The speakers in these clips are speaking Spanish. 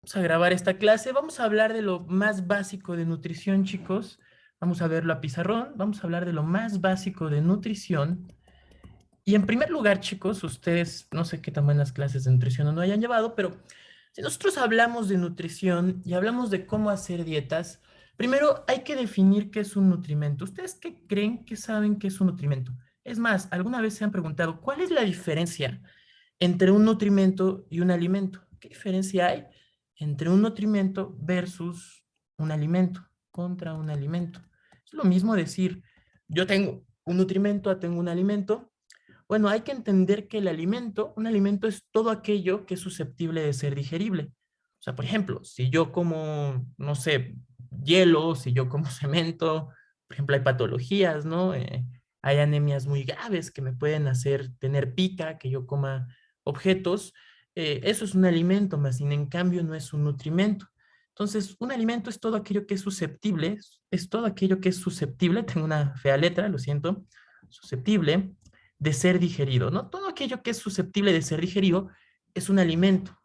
Vamos a grabar esta clase. Vamos a hablar de lo más básico de nutrición, chicos. Vamos a verlo a pizarrón. Vamos a hablar de lo más básico de nutrición. Y en primer lugar, chicos, ustedes no sé qué tan buenas clases de nutrición o no hayan llevado, pero si nosotros hablamos de nutrición y hablamos de cómo hacer dietas, primero hay que definir qué es un nutrimento. ¿Ustedes qué creen que saben qué es un nutrimento? Es más, ¿alguna vez se han preguntado cuál es la diferencia entre un nutrimento y un alimento? ¿Qué diferencia hay entre un nutrimento versus un alimento, contra un alimento? Es lo mismo decir, yo tengo un nutrimento, tengo un alimento. Bueno, hay que entender que un alimento es todo aquello que es susceptible de ser digerible. O sea, por ejemplo, si yo como, no sé, hielo, si yo como cemento, por ejemplo, hay patologías, ¿no? Hay anemias muy graves que me pueden hacer tener pica, que yo coma objetos. Eso es un alimento, más sin en cambio no es un nutrimento. Entonces, un alimento es todo aquello que es susceptible, es todo aquello que es susceptible, tengo una fea letra, lo siento, susceptible de ser digerido, ¿no? Todo aquello que es susceptible de ser digerido es un alimento.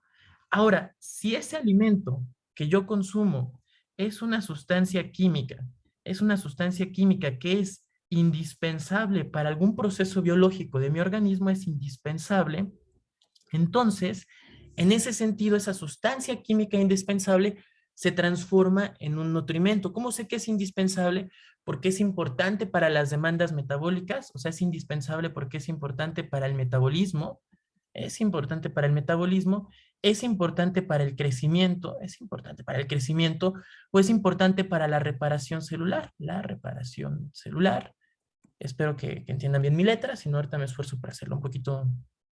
Ahora, si ese alimento que yo consumo es una sustancia química, es una sustancia química que es indispensable para algún proceso biológico de mi organismo, es indispensable, entonces, en ese sentido, esa sustancia química indispensable se transforma en un nutrimento. ¿Cómo sé que es indispensable? Porque es importante para las demandas metabólicas, o sea, es indispensable porque es importante para el metabolismo, es importante para el metabolismo, es importante para el crecimiento, es importante para el crecimiento, o es importante para la reparación celular. Espero que entiendan bien mi letra, si no, ahorita me esfuerzo para hacerlo un poquito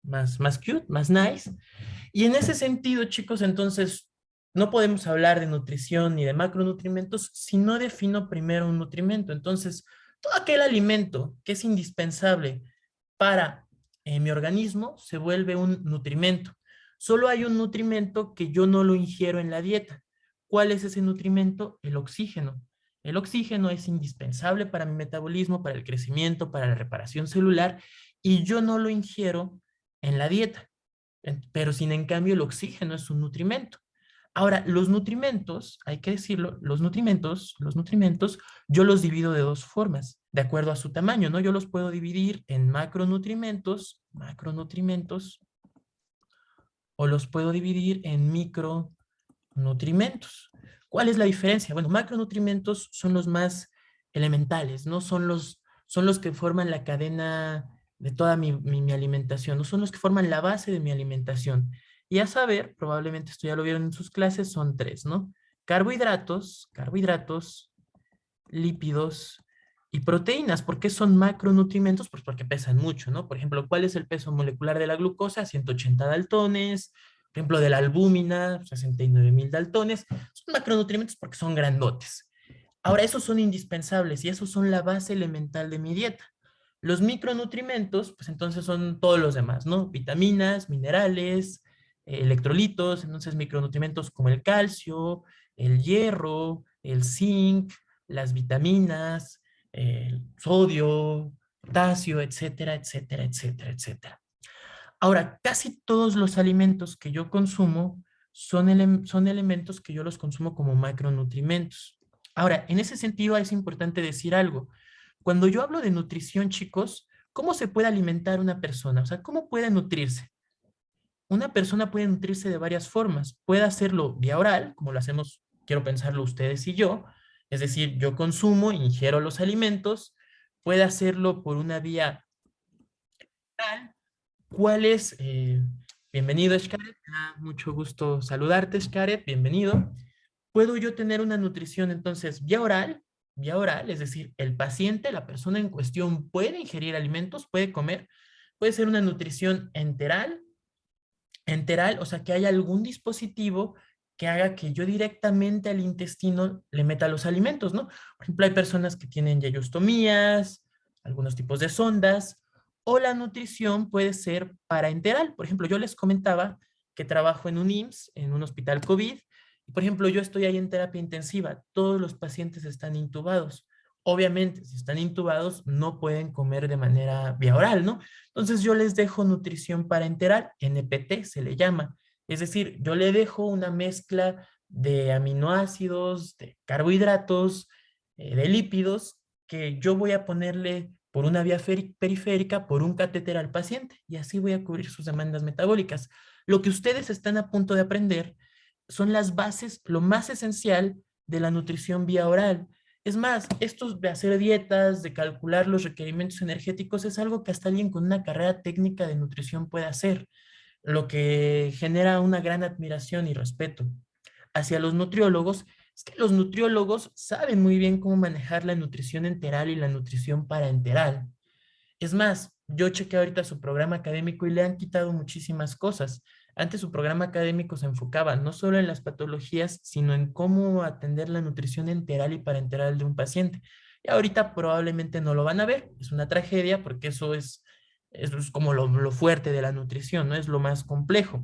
más cute, más nice. Y en ese sentido, chicos, entonces, no podemos hablar de nutrición ni de macronutrientes si no defino primero un nutrimento. Entonces, todo aquel alimento que es indispensable para mi organismo se vuelve un nutrimento. Solo hay un nutrimento que yo no lo ingiero en la dieta. ¿Cuál es ese nutrimento? El oxígeno. El oxígeno es indispensable para mi metabolismo, para el crecimiento, para la reparación celular, y yo no lo ingiero en la dieta. Pero sin en cambio el oxígeno es un nutrimento. Ahora, los nutrimentos, hay que decirlo, los nutrimentos, yo los divido de dos formas, de acuerdo a su tamaño, ¿no? Yo los puedo dividir en macronutrimentos, o los puedo dividir en micronutrimentos. ¿Cuál es la diferencia? Bueno, macronutrimentos son los más elementales, ¿no? Son los que forman la cadena de toda mi alimentación, no son los que forman la base de mi alimentación. Y a saber, probablemente esto ya lo vieron en sus clases, son tres, ¿no? Carbohidratos, lípidos y proteínas. ¿Por qué son macronutrientes? Pues porque pesan mucho, ¿no? Por ejemplo, ¿cuál es el peso molecular de la glucosa? 180 daltones. Por ejemplo, de la albúmina, 69.000 daltones. Son macronutrientes porque son grandotes. Ahora, esos son indispensables y esos son la base elemental de mi dieta. Los micronutrientes, pues entonces son todos los demás, ¿no? Vitaminas, minerales, electrolitos, entonces micronutrientes como el calcio, el hierro, el zinc, las vitaminas, el sodio, potasio, etcétera, etcétera, etcétera, etcétera. Ahora, casi todos los alimentos que yo consumo son elementos que yo los consumo como macronutrientes. Ahora, en ese sentido es importante decir algo. Cuando yo hablo de nutrición, chicos, ¿cómo se puede alimentar una persona? O sea, ¿cómo puede nutrirse? Una persona puede nutrirse de varias formas. Puede hacerlo vía oral, como lo hacemos, quiero pensarlo ustedes y yo. Es decir, yo consumo, ingiero los alimentos. Puede hacerlo por una vía oral. ¿Cuál es? Bienvenido, Xcaret. Me da mucho gusto saludarte, Xcaret. Bienvenido. ¿Puedo yo tener una nutrición entonces vía oral, es decir, el paciente, la persona en cuestión puede ingerir alimentos, puede comer, puede ser una nutrición enteral, o sea, que haya algún dispositivo que haga que yo directamente al intestino le meta los alimentos, ¿no? Por ejemplo, hay personas que tienen yeyostomías, algunos tipos de sondas, o la nutrición puede ser parenteral. Por ejemplo, yo les comentaba que trabajo en un IMSS, en un hospital COVID, y por ejemplo, yo estoy ahí en terapia intensiva, todos los pacientes están intubados. Obviamente, si están intubados, no pueden comer de manera vía oral, ¿no? Entonces yo les dejo nutrición parenteral, NPT se le llama. Es decir, yo le dejo una mezcla de aminoácidos, de carbohidratos, de lípidos, que yo voy a ponerle por una vía periférica, por un catéter al paciente, y así voy a cubrir sus demandas metabólicas. Lo que ustedes están a punto de aprender son las bases, lo más esencial de la nutrición vía oral. Es más, esto de hacer dietas, de calcular los requerimientos energéticos, es algo que hasta alguien con una carrera técnica de nutrición puede hacer, lo que genera una gran admiración y respeto hacia los nutriólogos. Es que los nutriólogos saben muy bien cómo manejar la nutrición enteral y la nutrición parenteral. Es más, yo chequé ahorita su programa académico y le han quitado muchísimas cosas. Antes su programa académico se enfocaba no solo en las patologías, sino en cómo atender la nutrición enteral y parenteral de un paciente. Y ahorita probablemente no lo van a ver. Es una tragedia porque eso es como lo fuerte de la nutrición, ¿no? Es lo más complejo.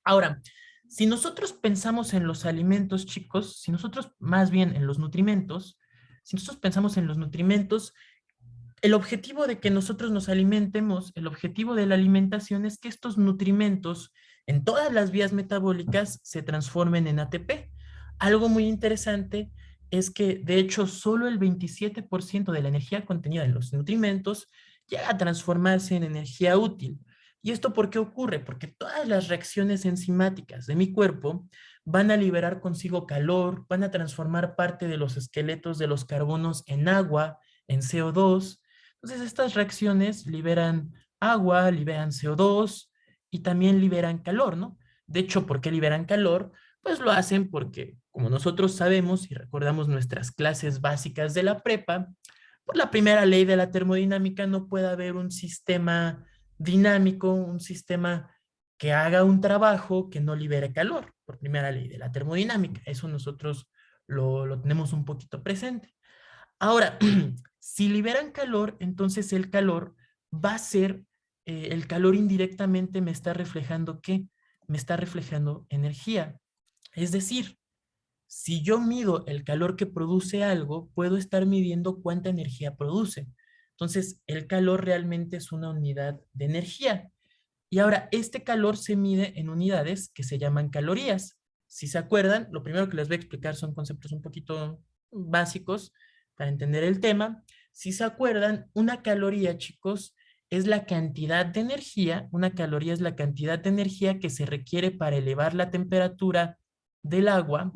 Ahora, si nosotros pensamos en los alimentos, chicos, si nosotros más bien en los nutrimentos, si nosotros pensamos en los nutrimentos, el objetivo de que nosotros nos alimentemos, el objetivo de la alimentación es que estos nutrimentos en todas las vías metabólicas se transformen en ATP. Algo muy interesante es que, de hecho, solo el 27% de la energía contenida en los nutrimentos llega a transformarse en energía útil. ¿Y esto por qué ocurre? Porque todas las reacciones enzimáticas de mi cuerpo van a liberar consigo calor, van a transformar parte de los esqueletos de los carbonos en agua, en CO2. Entonces, estas reacciones liberan agua, liberan CO2 y también liberan calor, ¿no? De hecho, ¿por qué liberan calor? Pues lo hacen porque, como nosotros sabemos y recordamos nuestras clases básicas de la prepa, por la primera ley de la termodinámica no puede haber un sistema dinámico, un sistema que haga un trabajo que no libere calor, por primera ley de la termodinámica. Eso nosotros lo tenemos un poquito presente. Ahora, si liberan calor, entonces el calor va a ser, el calor indirectamente me está reflejando ¿qué? Me está reflejando energía. Es decir, si yo mido el calor que produce algo, puedo estar midiendo cuánta energía produce. Entonces, el calor realmente es una unidad de energía. Y ahora, este calor se mide en unidades que se llaman calorías. Si se acuerdan, lo primero que les voy a explicar son conceptos un poquito básicos para entender el tema. Si se acuerdan, una caloría, chicos, es la cantidad de energía, una caloría es la cantidad de energía que se requiere para elevar la temperatura del agua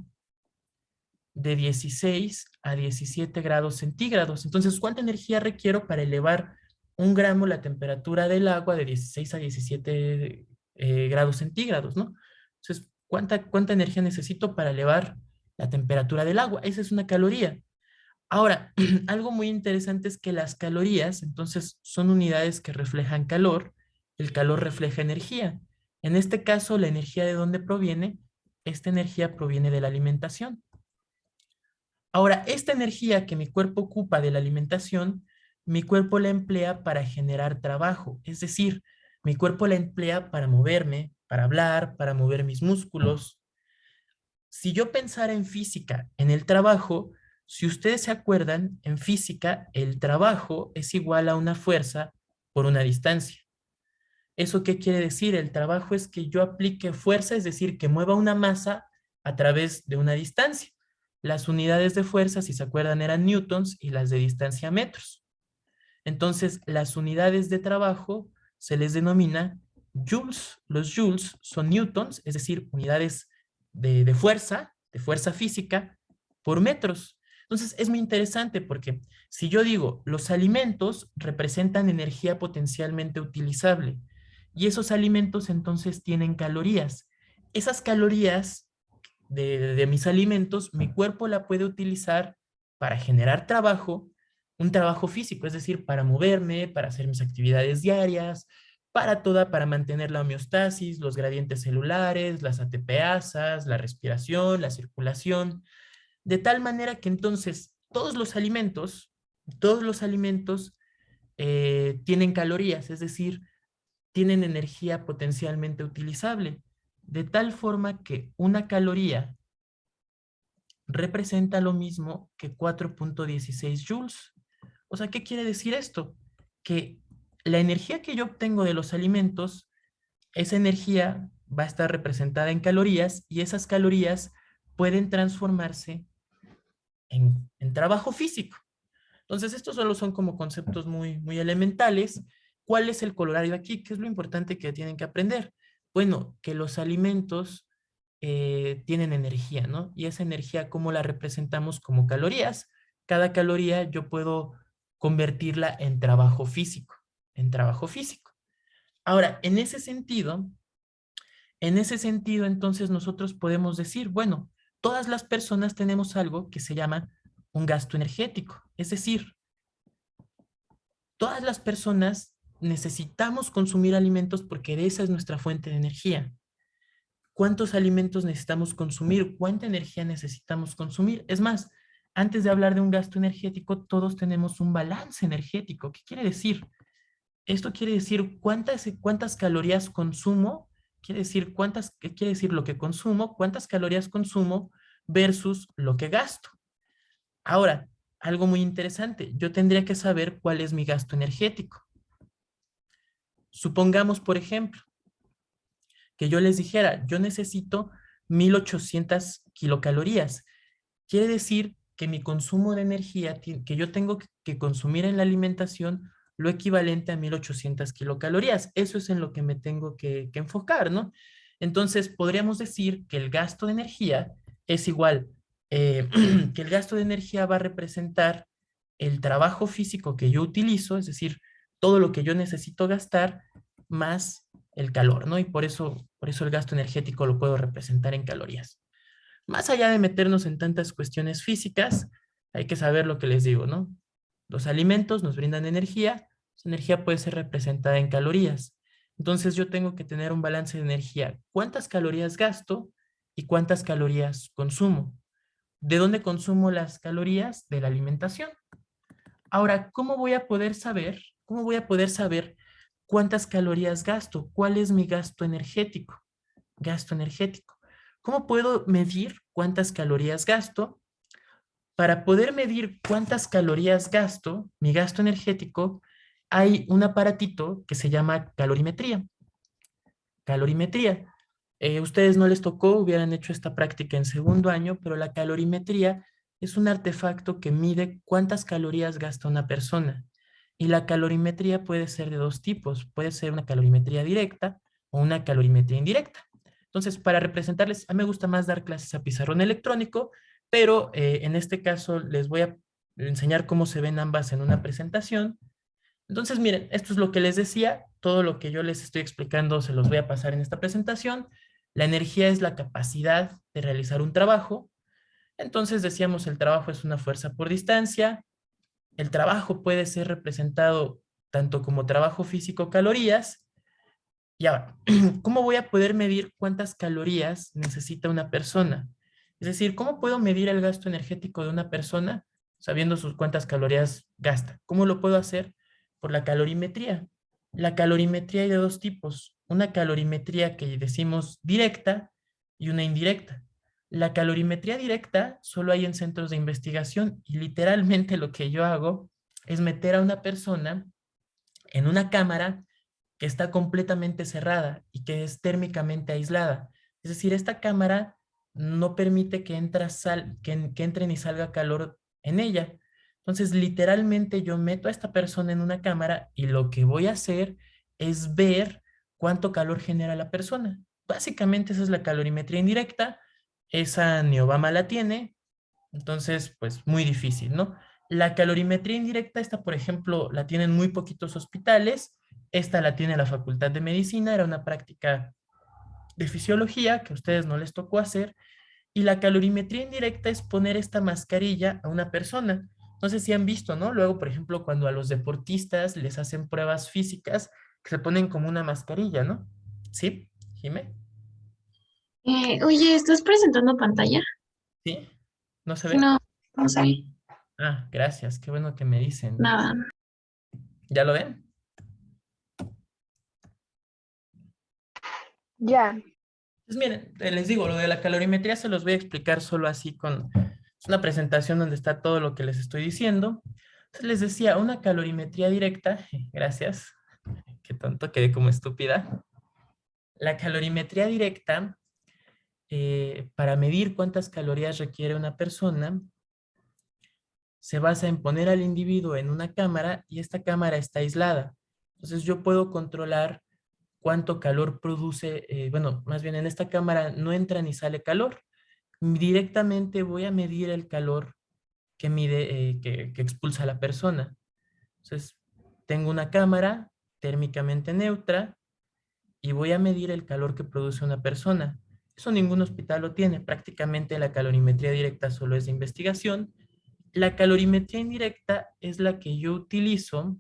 de 16 a 17 grados centígrados. Entonces, ¿cuánta energía requiero para elevar 1 gramo la temperatura del agua de 16 a 17 grados centígrados, ¿no? Entonces, ¿cuánta energía necesito para elevar la temperatura del agua? Esa es una caloría. Ahora, algo muy interesante es que las calorías, entonces, son unidades que reflejan calor. El calor refleja energía. En este caso, ¿la energía de dónde proviene? Esta energía proviene de la alimentación. Ahora, esta energía que mi cuerpo ocupa de la alimentación, mi cuerpo la emplea para generar trabajo. Es decir, mi cuerpo la emplea para moverme, para hablar, para mover mis músculos. Si yo pensara en física, en el trabajo, si ustedes se acuerdan, en física el trabajo es igual a una fuerza por una distancia. ¿Eso qué quiere decir? El trabajo es que yo aplique fuerza, es decir, que mueva una masa a través de una distancia. Las unidades de fuerza, si se acuerdan, eran newtons y las de distancia metros. Entonces, las unidades de trabajo se les denomina joules. Los joules son newtons, es decir, unidades de fuerza física, por metros. Entonces, es muy interesante porque si yo digo, los alimentos representan energía potencialmente utilizable y esos alimentos entonces tienen calorías. Esas calorías de mis alimentos, mi cuerpo la puede utilizar para generar trabajo, un trabajo físico, es decir, para moverme, para hacer mis actividades diarias, para mantener la homeostasis, los gradientes celulares, las ATPasas, la respiración, la circulación, de tal manera que entonces todos los alimentos tienen calorías, es decir, tienen energía potencialmente utilizable, de tal forma que una caloría representa lo mismo que 4.16 joules. O sea, ¿qué quiere decir esto? Que la energía que yo obtengo de los alimentos, esa energía va a estar representada en calorías y esas calorías pueden transformarse en trabajo físico. Entonces, estos solo son como conceptos muy, muy elementales. ¿Cuál es el colorario aquí? ¿Qué es lo importante que tienen que aprender? Bueno, que los alimentos tienen energía, ¿no? Y esa energía, ¿cómo la representamos? Como calorías. Cada caloría yo puedo convertirla en trabajo físico. Ahora, en ese sentido, entonces nosotros podemos decir, bueno, todas las personas tenemos algo que se llama un gasto energético. Es decir, todas las personas necesitamos consumir alimentos porque de esa es nuestra fuente de energía. ¿Cuántos alimentos necesitamos consumir? ¿Cuánta energía necesitamos consumir? Es más, antes de hablar de un gasto energético, todos tenemos un balance energético. ¿Qué quiere decir? Esto quiere decir cuántas calorías consumo, quiere decir qué quiere decir lo que consumo, cuántas calorías consumo versus lo que gasto. Ahora, algo muy interesante, yo tendría que saber cuál es mi gasto energético. Supongamos, por ejemplo, que yo les dijera, yo necesito 1800 kilocalorías. Quiere decir que mi consumo de energía que yo tengo que consumir en la alimentación lo equivalente a 1800 kilocalorías. Eso es en lo que me tengo que enfocar, ¿no? Entonces, podríamos decir que el gasto de energía es igual, que el gasto de energía va a representar el trabajo físico que yo utilizo, es decir, todo lo que yo necesito gastar más el calor, ¿no? Y por eso el gasto energético lo puedo representar en calorías. Más allá de meternos en tantas cuestiones físicas, hay que saber lo que les digo, ¿no? Los alimentos nos brindan energía, esa energía puede ser representada en calorías. Entonces yo tengo que tener un balance de energía. ¿Cuántas calorías gasto y cuántas calorías consumo? ¿De dónde consumo las calorías? De la alimentación. Ahora, ¿cómo voy a poder saber? ¿Cómo voy a poder saber cuántas calorías gasto? ¿Cuál es mi gasto energético? Gasto energético. ¿Cómo puedo medir cuántas calorías gasto? Para poder medir cuántas calorías gasto, mi gasto energético, hay un aparatito que se llama calorimetría. Calorimetría. Ustedes no les tocó, hubieran hecho esta práctica en segundo año, pero la calorimetría es un artefacto que mide cuántas calorías gasta una persona. Y la calorimetría puede ser de dos tipos. Puede ser una calorimetría directa o una calorimetría indirecta. Entonces, para representarles, a mí me gusta más dar clases a pizarrón electrónico, pero en este caso les voy a enseñar cómo se ven ambas en una presentación. Entonces, miren, esto es lo que les decía, todo lo que yo les estoy explicando se los voy a pasar en esta presentación. La energía es la capacidad de realizar un trabajo. Entonces decíamos, el trabajo es una fuerza por distancia. El trabajo puede ser representado tanto como trabajo físico, calorías. Y ahora, ¿cómo voy a poder medir cuántas calorías necesita una persona? Es decir, ¿cómo puedo medir el gasto energético de una persona sabiendo sus cuántas calorías gasta? ¿Cómo lo puedo hacer? Por la calorimetría. La calorimetría hay de dos tipos. Una calorimetría que decimos directa y una indirecta. La calorimetría directa solo hay en centros de investigación y literalmente lo que yo hago es meter a una persona en una cámara que está completamente cerrada y que es térmicamente aislada. Es decir, esta cámara no permite que entre ni salga calor en ella. Entonces, literalmente yo meto a esta persona en una cámara y lo que voy a hacer es ver cuánto calor genera la persona. Básicamente esa es la calorimetría indirecta. Esa ni Obama la tiene, entonces, pues muy difícil, ¿no? La calorimetría indirecta, esta, por ejemplo, la tienen muy poquitos hospitales. Esta la tiene la Facultad de Medicina, era una práctica de fisiología que a ustedes no les tocó hacer. Y la calorimetría indirecta es poner esta mascarilla a una persona. No sé si han visto, ¿no? Luego, por ejemplo, cuando a los deportistas les hacen pruebas físicas, que se ponen como una mascarilla, ¿no? ¿Sí, Jimé? Oye, ¿estás presentando pantalla? ¿Sí? ¿No se ve? No, no sé, Ah, gracias, qué bueno que me dicen. nada. ¿Ya lo ven? Ya. Pues miren, les digo, lo de la calorimetría se los voy a explicar solo así es una presentación donde está todo lo que les estoy diciendo. Entonces les decía, una calorimetría directa, gracias, qué tonto, quedé como estúpida. La calorimetría directa, para medir cuántas calorías requiere una persona, se basa en poner al individuo en una cámara y esta cámara está aislada. Entonces yo puedo controlar cuánto calor produce, bueno, más bien en esta cámara no entra ni sale calor. Directamente voy a medir el calor que mide, que expulsa la persona. Entonces, tengo una cámara térmicamente neutra y voy a medir el calor que produce una persona. Eso ningún hospital lo tiene. Prácticamente la calorimetría directa solo es de investigación. La calorimetría indirecta es la que yo utilizo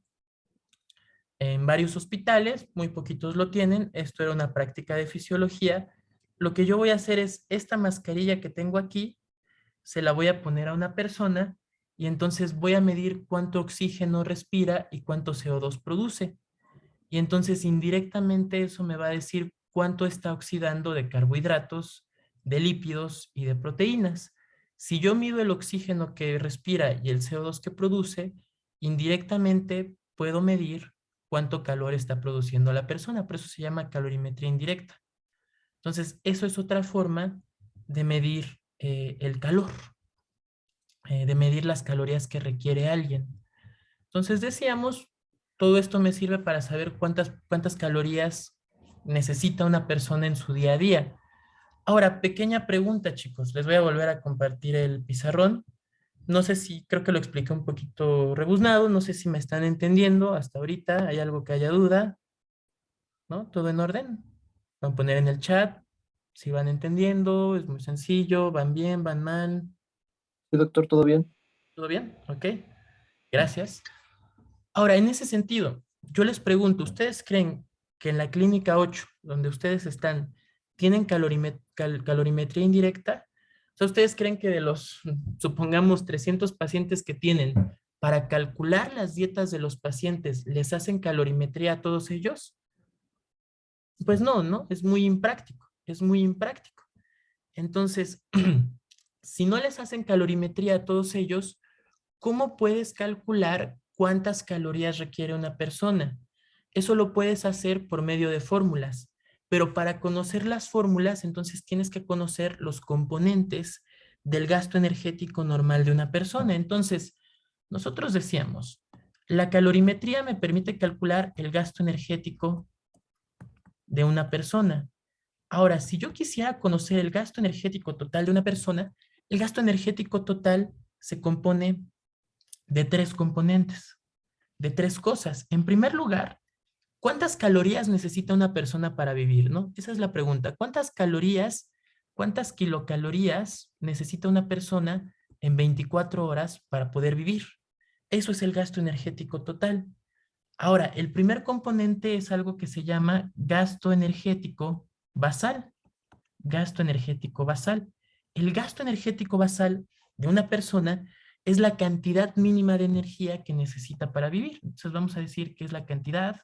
en varios hospitales, muy poquitos lo tienen. Esto era una práctica de fisiología. Lo que yo voy a hacer es esta mascarilla que tengo aquí, se la voy a poner a una persona y entonces voy a medir cuánto oxígeno respira y cuánto CO2 produce. Y entonces indirectamente eso me va a decir cuánto está oxidando de carbohidratos, de lípidos y de proteínas. Si yo mido el oxígeno que respira y el CO2 que produce, indirectamente puedo medir cuánto calor está produciendo la persona. Por eso se llama calorimetría indirecta. Entonces, eso es otra forma de medir el calor, de medir las calorías que requiere alguien. Entonces decíamos, todo esto me sirve para saber cuántas calorías necesita una persona en su día a día. Ahora, pequeña pregunta, chicos. Les voy a volver a compartir el pizarrón. No sé si, creo que lo expliqué un poquito rebuznado. No sé si me están entendiendo hasta ahorita. ¿Hay algo que haya duda? ¿No? ¿Todo en orden? Van a poner en el chat si van entendiendo. Es muy sencillo. ¿Van bien? ¿Van mal? Sí, doctor, ¿todo bien? ¿Todo bien? Ok. Gracias. Ahora, en ese sentido, yo les pregunto, ¿ustedes creen que en la clínica 8, donde ustedes están, tienen calorimetría indirecta? O sea, ¿ustedes creen que de los, supongamos, 300 pacientes que tienen, para calcular las dietas de los pacientes, les hacen calorimetría a todos ellos? Pues no, ¿no? Es muy impráctico, es muy impráctico. Entonces, si no les hacen calorimetría a todos ellos, ¿cómo puedes calcular cuántas calorías requiere una persona? Eso lo puedes hacer por medio de fórmulas, pero para conocer las fórmulas, entonces tienes que conocer los componentes del gasto energético normal de una persona. Entonces, nosotros decíamos, la calorimetría me permite calcular el gasto energético de una persona. Ahora, si yo quisiera conocer el gasto energético total de una persona, el gasto energético total se compone de tres componentes, de tres cosas. En primer lugar, ¿cuántas calorías necesita una persona para vivir, no? Esa es la pregunta. ¿Cuántas calorías, cuántas kilocalorías necesita una persona en 24 horas para poder vivir? Eso es el gasto energético total. Ahora, el primer componente es algo que se llama gasto energético basal. Gasto energético basal. El gasto energético basal de una persona es la cantidad mínima de energía que necesita para vivir. Entonces vamos a decir que es la cantidad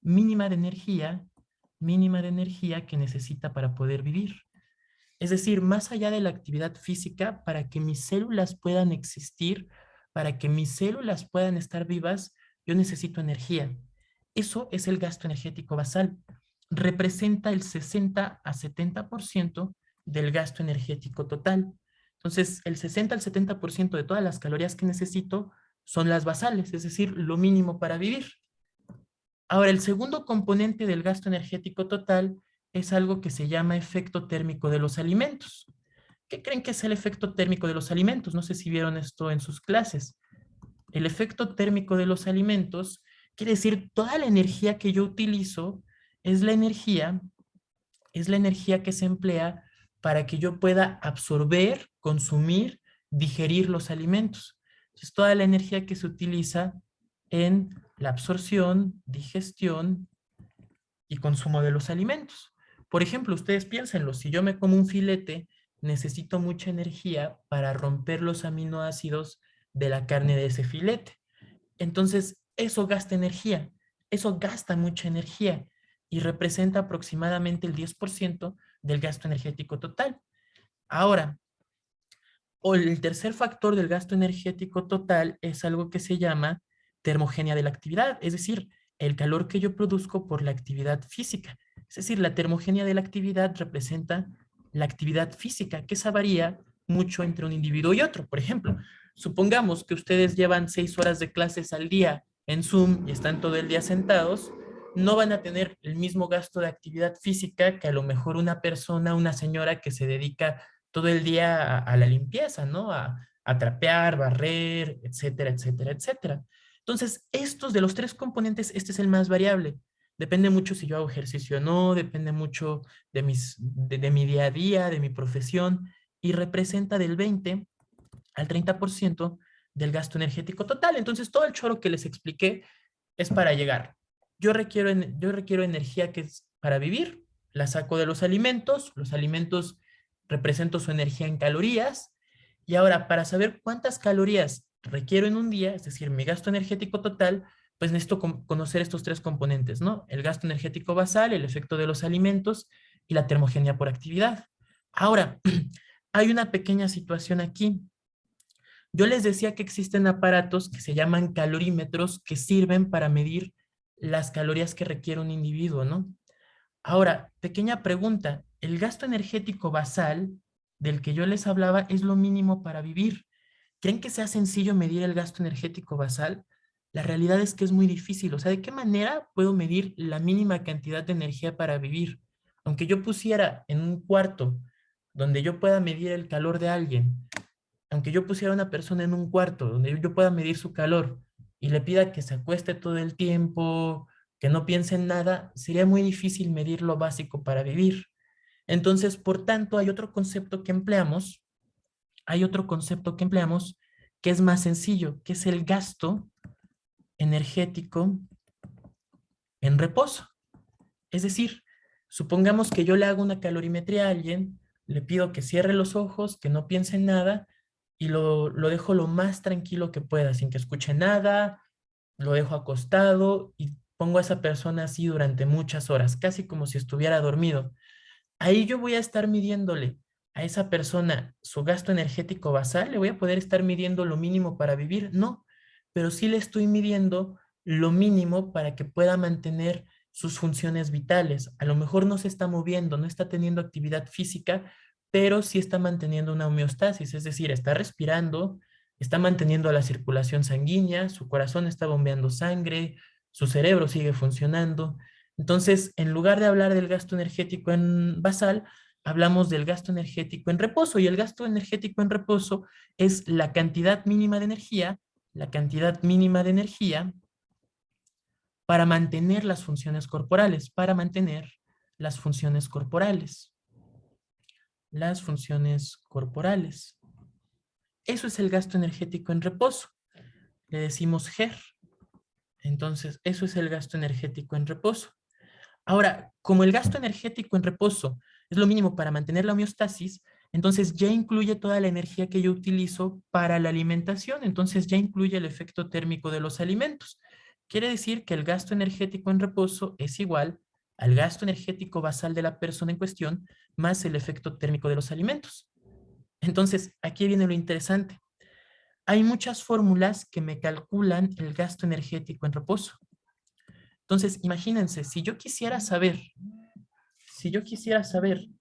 mínima de energía que necesita para poder vivir. Es decir, más allá de la actividad física, para que mis células puedan existir, para que mis células puedan estar vivas, yo necesito energía. Eso es el gasto energético basal. Representa el 60 a 70% del gasto energético total. Entonces, el 60 al 70% de todas las calorías que necesito son las basales, es decir, lo mínimo para vivir. Ahora, el segundo componente del gasto energético total es algo que se llama efecto térmico de los alimentos. ¿Qué creen que es el efecto térmico de los alimentos? No sé si vieron esto en sus clases. El efecto térmico de los alimentos quiere decir toda la energía que yo utilizo es es la energía que se emplea para que yo pueda absorber, consumir, digerir los alimentos. Entonces, toda la energía que se utiliza en la absorción, digestión y consumo de los alimentos. Por ejemplo, ustedes piénsenlo, si yo me como un filete, necesito mucha energía para romper los aminoácidos de la carne de ese filete. Entonces, eso gasta energía, eso gasta mucha energía y representa aproximadamente el 10% del gasto energético total. Ahora, el tercer factor del gasto energético total es algo que se llama termogenia de la actividad, es decir, el calor que yo produzco por la actividad física. Es decir, la termogenia de la actividad representa la actividad física, que esa varía mucho entre un individuo y otro. Por ejemplo, supongamos que ustedes llevan 6 horas de clases al día en Zoom y están todo el día sentados, no van a tener el mismo gasto de actividad física que a lo mejor una persona, una señora que se dedica todo el día a la limpieza, ¿no? A trapear, barrer, etcétera, etcétera, etcétera. Entonces, estos de los 3 componentes, este es el más variable. Depende mucho si yo hago ejercicio o no, depende mucho de mi día a día, de mi profesión, y representa del 20 al 30% del gasto energético total. Entonces, todo el choro que les expliqué es para llegar. Yo requiero energía que es para vivir, la saco de los alimentos represento su energía en calorías, y ahora para saber cuántas calorías requiero en un día, es decir, mi gasto energético total, pues necesito conocer estos 3 componentes, ¿no? El gasto energético basal, el efecto de los alimentos y la termogenia por actividad. Ahora, hay una pequeña situación aquí. Yo les decía que existen aparatos que se llaman calorímetros que sirven para medir las calorías que requiere un individuo, ¿no? Ahora, pequeña pregunta, ¿el gasto energético basal del que yo les hablaba es lo mínimo para vivir? ¿Creen que sea sencillo medir el gasto energético basal? La realidad es que es muy difícil. O sea, ¿de qué manera puedo medir la mínima cantidad de energía para vivir? Aunque yo pusiera en un cuarto donde yo pueda medir el calor de alguien, aunque yo pusiera a una persona en un cuarto donde yo pueda medir su calor y le pida que se acueste todo el tiempo, que no piense en nada, sería muy difícil medir lo básico para vivir. Entonces, por tanto, hay otro concepto que empleamos que es más sencillo, que es el gasto energético en reposo. Es decir, supongamos que yo le hago una calorimetría a alguien, le pido que cierre los ojos, que no piense en nada y lo dejo lo más tranquilo que pueda, sin que escuche nada, lo dejo acostado y pongo a esa persona así durante muchas horas, casi como si estuviera dormido. Ahí yo voy a estar midiéndole a esa persona su gasto energético basal, le voy a poder estar midiendo lo mínimo para vivir, no, pero sí le estoy midiendo lo mínimo para que pueda mantener sus funciones vitales. A lo mejor no se está moviendo, no está teniendo actividad física, pero sí está manteniendo una homeostasis, es decir, está respirando, está manteniendo la circulación sanguínea, su corazón está bombeando sangre, su cerebro sigue funcionando. Entonces, en lugar de hablar del gasto energético en basal, hablamos del gasto energético en reposo, y el gasto energético en reposo es la cantidad mínima de energía, la cantidad mínima de energía para mantener las funciones corporales, para mantener las funciones corporales, las funciones corporales. Eso es el gasto energético en reposo. Le decimos GER. Entonces, eso es el gasto energético en reposo. Ahora, como el gasto energético en reposo es lo mínimo para mantener la homeostasis, entonces ya incluye toda la energía que yo utilizo para la alimentación, entonces ya incluye el efecto térmico de los alimentos. Quiere decir que el gasto energético en reposo es igual al gasto energético basal de la persona en cuestión más el efecto térmico de los alimentos. Entonces, aquí viene lo interesante. Hay muchas fórmulas que me calculan el gasto energético en reposo. Entonces, imagínense, si yo quisiera saber, si yo quisiera saber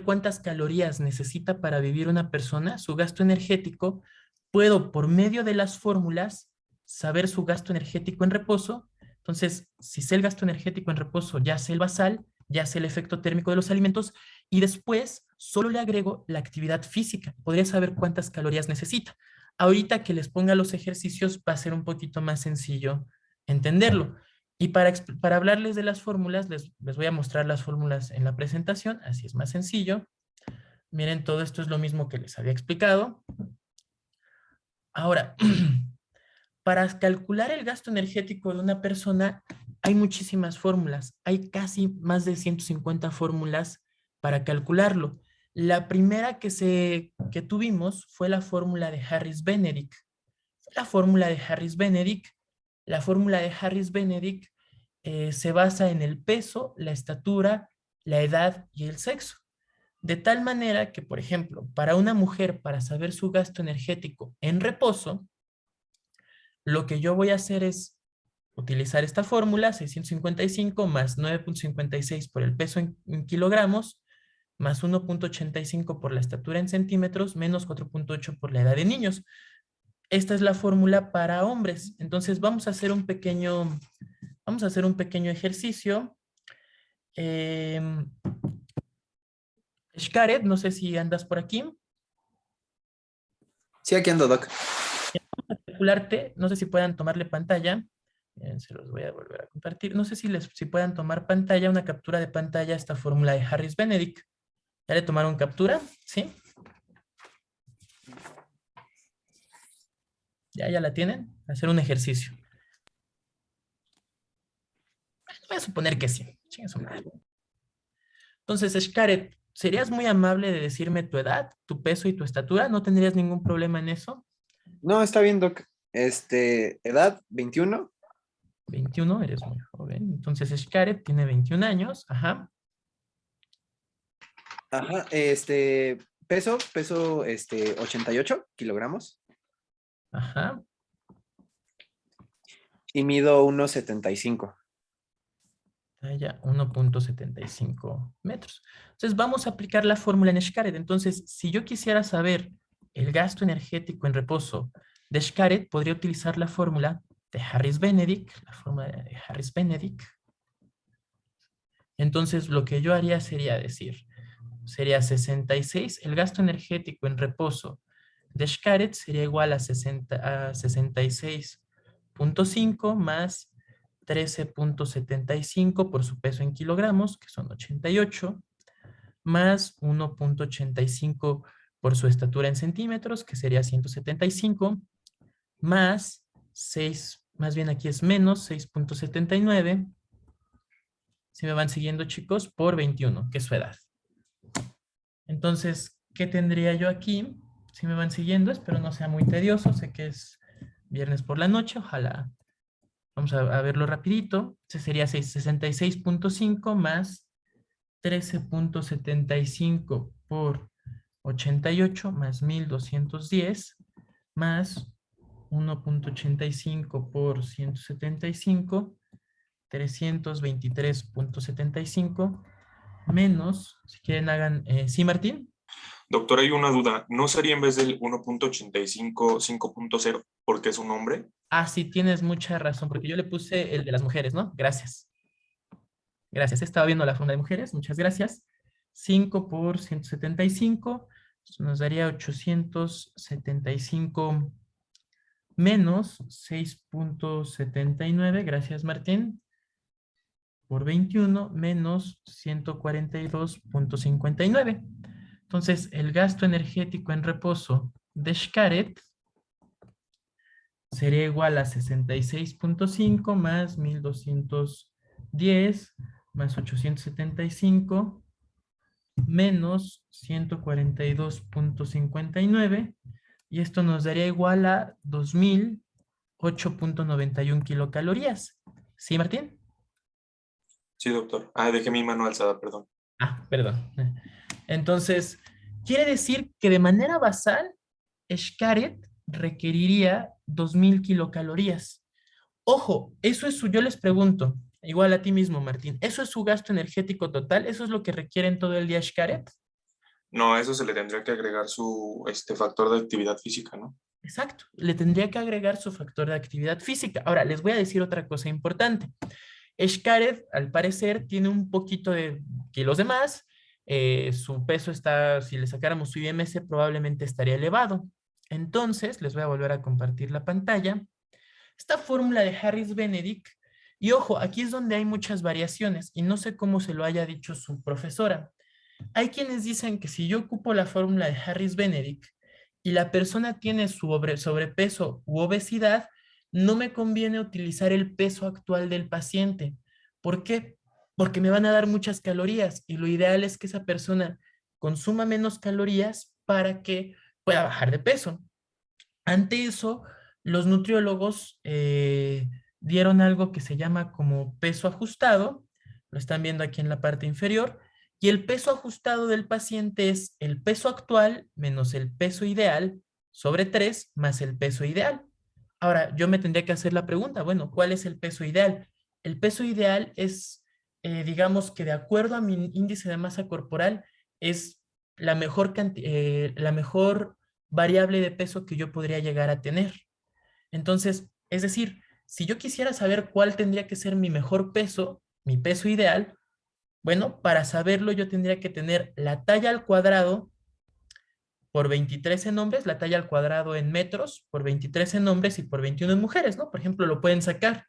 cuántas calorías necesita para vivir una persona, su gasto energético, puedo por medio de las fórmulas saber su gasto energético en reposo. Entonces, si sé el gasto energético en reposo, ya sé el basal, ya sé el efecto térmico de los alimentos, y después solo le agrego la actividad física. Podría saber cuántas calorías necesita. Ahorita que les ponga los ejercicios va a ser un poquito más sencillo entenderlo. Y para hablarles de las fórmulas, les voy a mostrar las fórmulas en la presentación, así es más sencillo. Miren, todo esto es lo mismo que les había explicado. Ahora, para calcular el gasto energético de una persona, hay muchísimas fórmulas. Hay casi más de 150 fórmulas para calcularlo. La primera que tuvimos fue la fórmula de Harris-Benedict. La fórmula de Harris-Benedict, la fórmula de Harris-Benedict se basa en el peso, la estatura, la edad y el sexo. De tal manera que, por ejemplo, para una mujer, para saber su gasto energético en reposo, lo que yo voy a hacer es utilizar esta fórmula, 655 más 9.56 por el peso en kilogramos, más 1.85 por la estatura en centímetros, menos 4.8 por la edad de niños. Esta es la fórmula para hombres. Entonces vamos a hacer un pequeño ejercicio. Xcaret, no sé si andas por aquí. Sí, aquí ando, Doc. Calcularte, no sé si puedan tomarle pantalla. Se los voy a volver a compartir. No sé si puedan tomar pantalla, una captura de pantalla, esta fórmula de Harris-Benedict. ¿Ya le tomaron captura? ¿Sí? ¿Ya la tienen? Hacer un ejercicio. Voy a suponer que sí. Chinga su madre. Entonces, Xcaret, ¿serías muy amable de decirme tu edad, tu peso y tu estatura? ¿No tendrías ningún problema en eso? No, está bien, Doc. Edad 21. 21, eres muy joven. Entonces, Xcaret tiene 21 años. Ajá. Ajá, peso, 88 kilogramos. Ajá. Y mido 1,75. Talla 1.75 metros. Entonces, vamos a aplicar la fórmula en Xcaret. Entonces, si yo quisiera saber el gasto energético en reposo de Xcaret, podría utilizar la fórmula de Harris-Benedict, la fórmula de Harris-Benedict. Entonces, lo que yo haría sería 66, el gasto energético en reposo de Xcaret sería igual a 66.5 más 13.75 por su peso en kilogramos, que son 88, más 1.85 por su estatura en centímetros, que sería 175, más 6, más bien aquí es menos 6.79, si me van siguiendo chicos, por 21, que es su edad. Entonces, ¿qué tendría yo aquí? Si me van siguiendo, espero no sea muy tedioso, sé que es viernes por la noche, ojalá. Vamos a verlo rapidito. Ese sería 66.5 más 13.75 por 88 más 1210 más 1.85 por 175, 323.75 menos, si quieren hagan, ¿sí, Martín? Doctor, hay una duda. ¿No sería en vez del 1.85 5.0 porque es un hombre? Ah, sí, tienes mucha razón, porque yo le puse el de las mujeres, ¿no? Gracias. Gracias, estaba viendo la fórmula de mujeres, muchas gracias. 5 por 175, eso nos daría 875 menos 6.79, gracias Martín, por 21 menos 142.59. Entonces, el gasto energético en reposo de Xcaret sería igual a 66.5 más 1210 más 875 menos 142.59 y esto nos daría igual a 2008.91 kilocalorías. ¿Sí, Martín? Sí, doctor. Dejé mi mano alzada, perdón. Perdón. Entonces, quiere decir que de manera basal, Xcaret requeriría 2000 kilocalorías. Ojo, eso es yo les pregunto, igual a ti mismo, Martín, ¿eso es su gasto energético total? ¿Eso es lo que requiere en todo el día Xcaret? No, a eso se le tendría que agregar su factor de actividad física, ¿no? Exacto, le tendría que agregar su factor de actividad física. Ahora, les voy a decir otra cosa importante. Xcaret, al parecer, tiene un poquito de kilos de más. Su peso está, si le sacáramos su IMC, probablemente estaría elevado. Entonces, les voy a volver a compartir la pantalla. Esta fórmula de Harris-Benedict, y ojo, aquí es donde hay muchas variaciones, y no sé cómo se lo haya dicho su profesora. Hay quienes dicen que si yo ocupo la fórmula de Harris-Benedict y la persona tiene sobrepeso u obesidad, no me conviene utilizar el peso actual del paciente. ¿Por qué? Porque me van a dar muchas calorías y lo ideal es que esa persona consuma menos calorías para que pueda bajar de peso. Ante eso, los nutriólogos dieron algo que se llama como peso ajustado, lo están viendo aquí en la parte inferior, y el peso ajustado del paciente es el peso actual menos el peso ideal sobre 3 más el peso ideal. Ahora, yo me tendría que hacer la pregunta, bueno, ¿cuál es el peso ideal? El peso ideal es, digamos que de acuerdo a mi índice de masa corporal, es la mejor variable de peso que yo podría llegar a tener. Entonces, es decir, si yo quisiera saber cuál tendría que ser mi mejor peso, mi peso ideal, bueno, para saberlo yo tendría que tener la talla al cuadrado por 23 en hombres, la talla al cuadrado en metros, por 23 en hombres y por 21 en mujeres, ¿no? Por ejemplo, lo pueden sacar.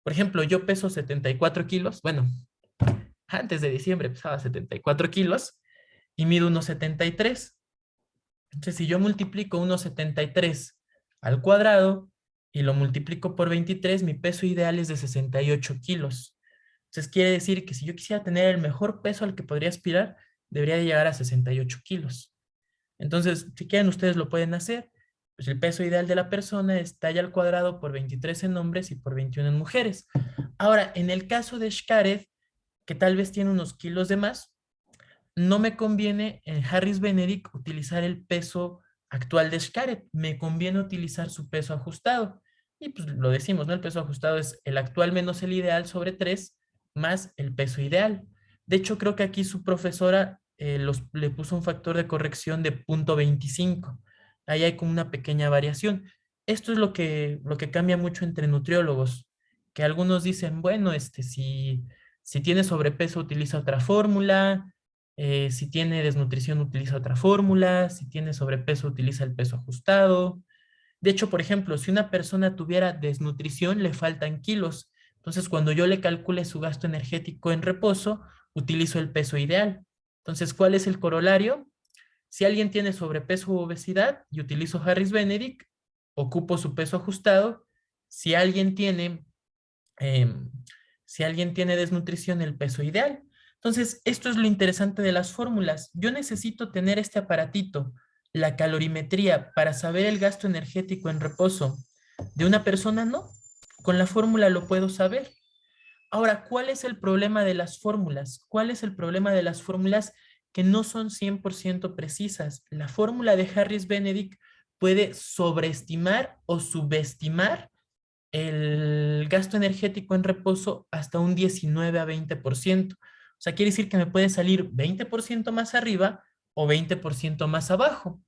Por ejemplo, yo peso 74 kilos, bueno, antes de diciembre pesaba 74 kilos y mido 1,73. Entonces, si yo multiplico 1,73 al cuadrado y lo multiplico por 23, mi peso ideal es de 68 kilos. Entonces, quiere decir que si yo quisiera tener el mejor peso al que podría aspirar, debería de llegar a 68 kilos. Entonces, si quieren, ustedes lo pueden hacer. Pues el peso ideal de la persona es talla al cuadrado por 23 en hombres y por 21 en mujeres. Ahora, en el caso de Xcaret, que tal vez tiene unos kilos de más, no me conviene en Harris Benedict utilizar el peso actual de Xcaret. Me conviene utilizar su peso ajustado. Y pues lo decimos, ¿no? El peso ajustado es el actual menos el ideal sobre 3 más el peso ideal. De hecho, creo que aquí su profesora le puso un factor de corrección de 0,25. Ahí hay como una pequeña variación. Esto es lo que cambia mucho entre nutriólogos, que algunos dicen, bueno, si tiene sobrepeso utiliza otra fórmula, si tiene desnutrición utiliza otra fórmula, si tiene sobrepeso utiliza el peso ajustado. De hecho, por ejemplo, si una persona tuviera desnutrición, le faltan kilos. Entonces, cuando yo le calcule su gasto energético en reposo, utilizo el peso ideal. Entonces, ¿cuál es el corolario? Si alguien tiene sobrepeso u obesidad y utilizo Harris Benedict, ocupo su peso ajustado. Si alguien tiene, em, si alguien tiene desnutrición, el peso ideal. Entonces, esto es lo interesante de las fórmulas. Yo necesito tener este aparatito, la calorimetría, para saber el gasto energético en reposo. De una persona, no. Con la fórmula lo puedo saber. Ahora, ¿cuál es el problema de las fórmulas? ¿Cuál es el problema de las fórmulas que no son 100% precisas? La fórmula de Harris Benedict puede sobreestimar o subestimar el gasto energético en reposo hasta un 19 a 20%. O sea, quiere decir que me puede salir 20% más arriba o 20% más abajo.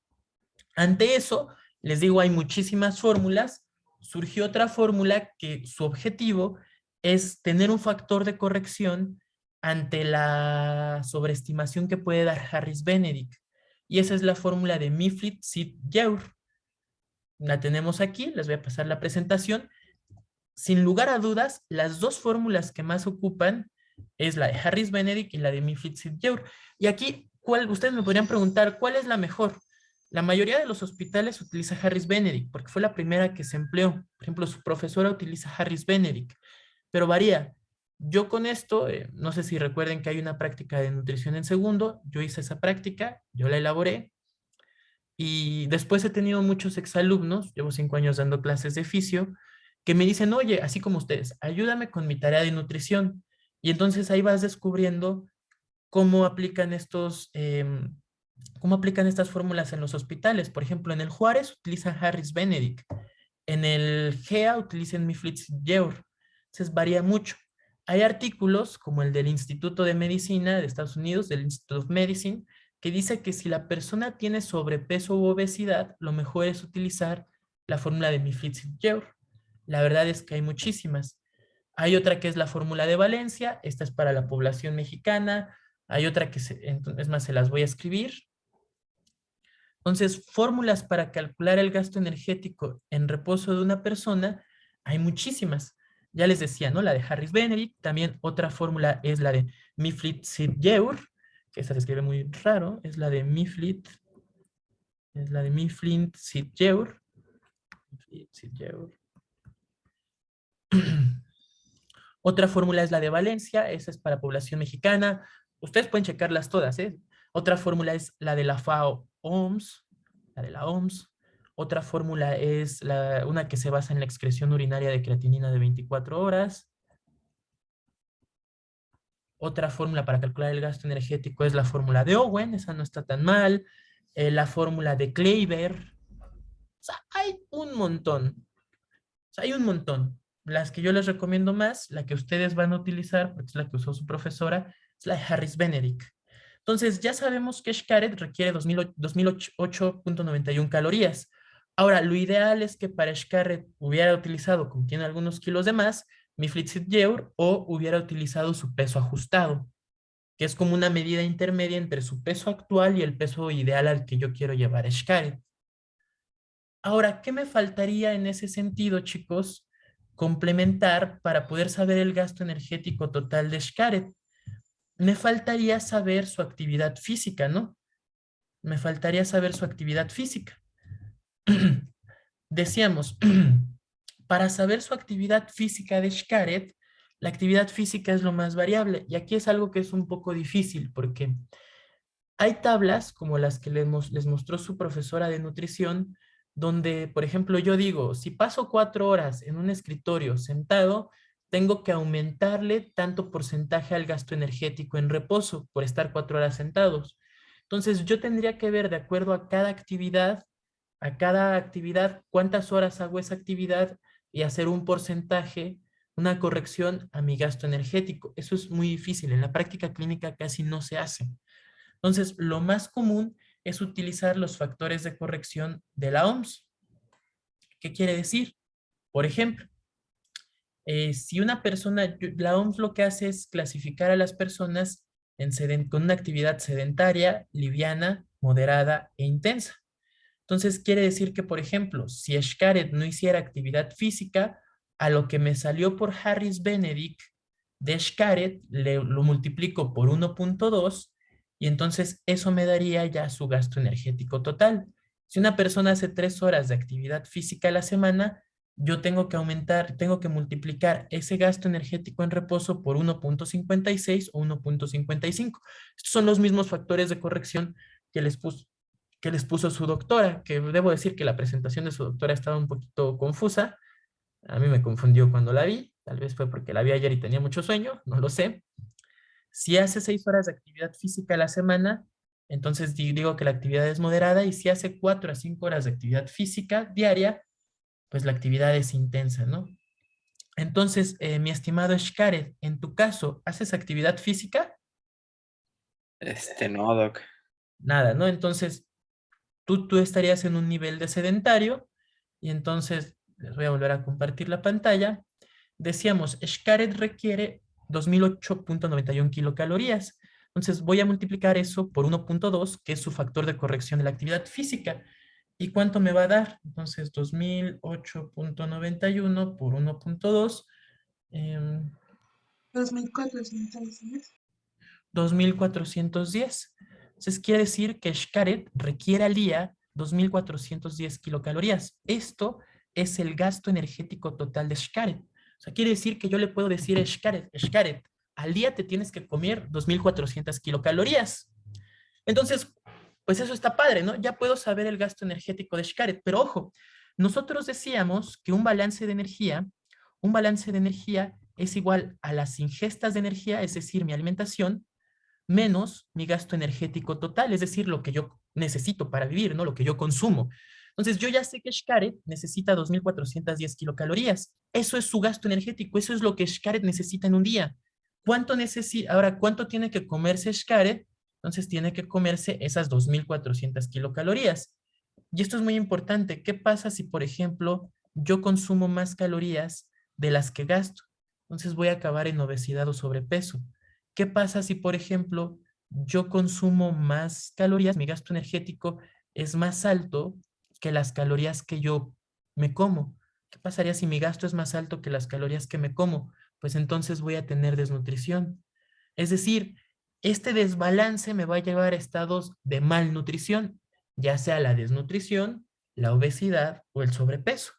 Ante eso, les digo, hay muchísimas fórmulas. Surgió otra fórmula que su objetivo es tener un factor de corrección ante la sobreestimación que puede dar Harris Benedict. Y esa es la fórmula de Mifflin-Sid-Yeur. La tenemos aquí, les voy a pasar la presentación. Sin lugar a dudas, las dos fórmulas que más ocupan es la de Harris Benedict y la de Mifflin-Sid-Yeur. Y aquí, ustedes me podrían preguntar, ¿cuál es la mejor? La mayoría de los hospitales utiliza Harris Benedict porque fue la primera que se empleó. Por ejemplo, su profesora utiliza Harris Benedict, pero varía. Yo con esto, no sé si recuerden que hay una práctica de nutrición en segundo, yo hice esa práctica, yo la elaboré, y después he tenido muchos exalumnos, llevo 5 años dando clases de fisio, que me dicen, oye, así como ustedes, ayúdame con mi tarea de nutrición. Y entonces ahí vas descubriendo cómo aplican cómo aplican estas fórmulas en los hospitales. Por ejemplo, en el Juárez utilizan Harris Benedict, en el GEA utilizan Mifflin-Sid-Yeur. Entonces varía mucho. Hay artículos como el del Instituto de Medicina de Estados Unidos, del Institute of Medicine, que dice que si la persona tiene sobrepeso u obesidad, lo mejor es utilizar la fórmula de Mifflin-Sid-Yeur. La verdad es que hay muchísimas. Hay otra que es la fórmula de Valencia, esta es para la población mexicana. Hay otra que, es más, se las voy a escribir. Entonces, fórmulas para calcular el gasto energético en reposo de una persona, hay muchísimas. Ya les decía, ¿no? La de Harris Benedict, también otra fórmula es la de Mifflin-Sid-Yeur, que esta se escribe muy raro, es la de Mifflin-Sid-Yeur. Otra fórmula es la de Valencia, esa es para población mexicana. Ustedes pueden checarlas todas, ¿eh? Otra fórmula es la de la FAO-OMS, la de la OMS. Otra fórmula es una que se basa en la excreción urinaria de creatinina de 24 horas. Otra fórmula para calcular el gasto energético es la fórmula de Owen, esa no está tan mal. La fórmula de Kleiber. O sea, hay un montón. sea, hay un montón. Las que yo les recomiendo más, la que ustedes van a utilizar, porque es la que usó su profesora, es la de Harris Benedict. Entonces, ya sabemos que Xcaret requiere 2008.91 calorías. Ahora, lo ideal es que para Xcaret hubiera utilizado, como tiene algunos kilos de más, mi Flixit-Yeur o hubiera utilizado su peso ajustado, que es como una medida intermedia entre su peso actual y el peso ideal al que yo quiero llevar a Xcaret. Ahora, ¿qué me faltaría en ese sentido, chicos? Complementar para poder saber el gasto energético total de Xcaret. Me faltaría saber su actividad física, ¿no? Me faltaría saber su actividad física. Decíamos, para saber su actividad física de Xcaret, la actividad física es lo más variable. Y aquí es algo que es un poco difícil porque hay tablas como las que les mostró su profesora de nutrición, donde, por ejemplo, yo digo, si paso 4 horas en un escritorio sentado, tengo que aumentarle tanto porcentaje al gasto energético en reposo por estar 4 horas sentados. Entonces, yo tendría que ver de acuerdo a cada actividad, cuántas horas hago esa actividad y hacer un porcentaje, una corrección a mi gasto energético. Eso es muy difícil. En la práctica clínica casi no se hace. Entonces, lo más común es utilizar los factores de corrección de la OMS. ¿Qué quiere decir? Por ejemplo, si una persona, la OMS lo que hace es clasificar a las personas con una actividad sedentaria, liviana, moderada e intensa. Entonces, quiere decir que, por ejemplo, si Xcaret no hiciera actividad física, a lo que me salió por Harris Benedict de Xcaret, lo multiplico por 1.2 y entonces eso me daría ya su gasto energético total. Si una persona hace 3 horas de actividad física a la semana, yo tengo que multiplicar ese gasto energético en reposo por 1.56 o 1.55. Estos son los mismos factores de corrección que les puso su doctora, que debo decir que la presentación de su doctora estaba un poquito confusa. A mí me confundió cuando la vi, tal vez fue porque la vi ayer y tenía mucho sueño, no lo sé. Si hace 6 horas de actividad física a la semana, entonces digo que la actividad es moderada, y si hace 4 a 5 horas de actividad física diaria, pues la actividad es intensa, ¿no? Entonces, mi estimado Xcaret, en tu caso, ¿haces actividad física? No, Doc. Nada, ¿no? Entonces, tú estarías en un nivel de sedentario, y entonces les voy a volver a compartir la pantalla. Decíamos, Xcaret requiere 2008.91 kilocalorías. Entonces voy a multiplicar eso por 1.2, que es su factor de corrección de la actividad física. ¿Y cuánto me va a dar? Entonces 2008.91 por 1.2, 2410. 2410. Entonces quiere decir que Xcaret requiere al día 2410 kilocalorías. Esto es el gasto energético total de Xcaret. O sea, quiere decir que yo le puedo decir a Xcaret, al día te tienes que comer 2400 kilocalorías. Entonces, pues eso está padre, ¿no? Ya puedo saber el gasto energético de Xcaret, pero ojo, nosotros decíamos que un balance de energía es igual a las ingestas de energía, es decir, mi alimentación, menos mi gasto energético total, es decir, lo que yo necesito para vivir, ¿no? Lo que yo consumo. Entonces, yo ya sé que Xcaret necesita 2410 kilocalorías. Eso es su gasto energético, eso es lo que Xcaret necesita en un día. ¿Cuánto necesita? Ahora, ¿cuánto tiene que comerse Xcaret? Entonces, tiene que comerse esas 2400 kilocalorías. Y esto es muy importante. ¿Qué pasa si, por ejemplo, yo consumo más calorías de las que gasto? Entonces, voy a acabar en obesidad o sobrepeso. ¿Qué pasa si, por ejemplo, yo consumo más calorías, mi gasto energético es más alto que las calorías que yo me como? ¿Qué pasaría si mi gasto es más alto que las calorías que me como? Pues entonces voy a tener desnutrición. Es decir, este desbalance me va a llevar a estados de malnutrición, ya sea la desnutrición, la obesidad o el sobrepeso.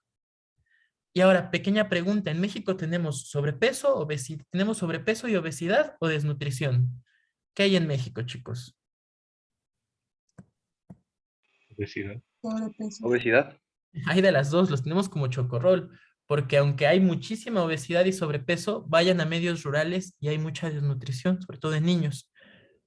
Y ahora, pequeña pregunta, ¿en México tenemos tenemos sobrepeso y obesidad o desnutrición? ¿Qué hay en México, chicos? Obesidad. Obesidad. Hay de las dos, los tenemos como chocorrol, porque aunque hay muchísima obesidad y sobrepeso, vayan a medios rurales y hay mucha desnutrición, sobre todo en niños.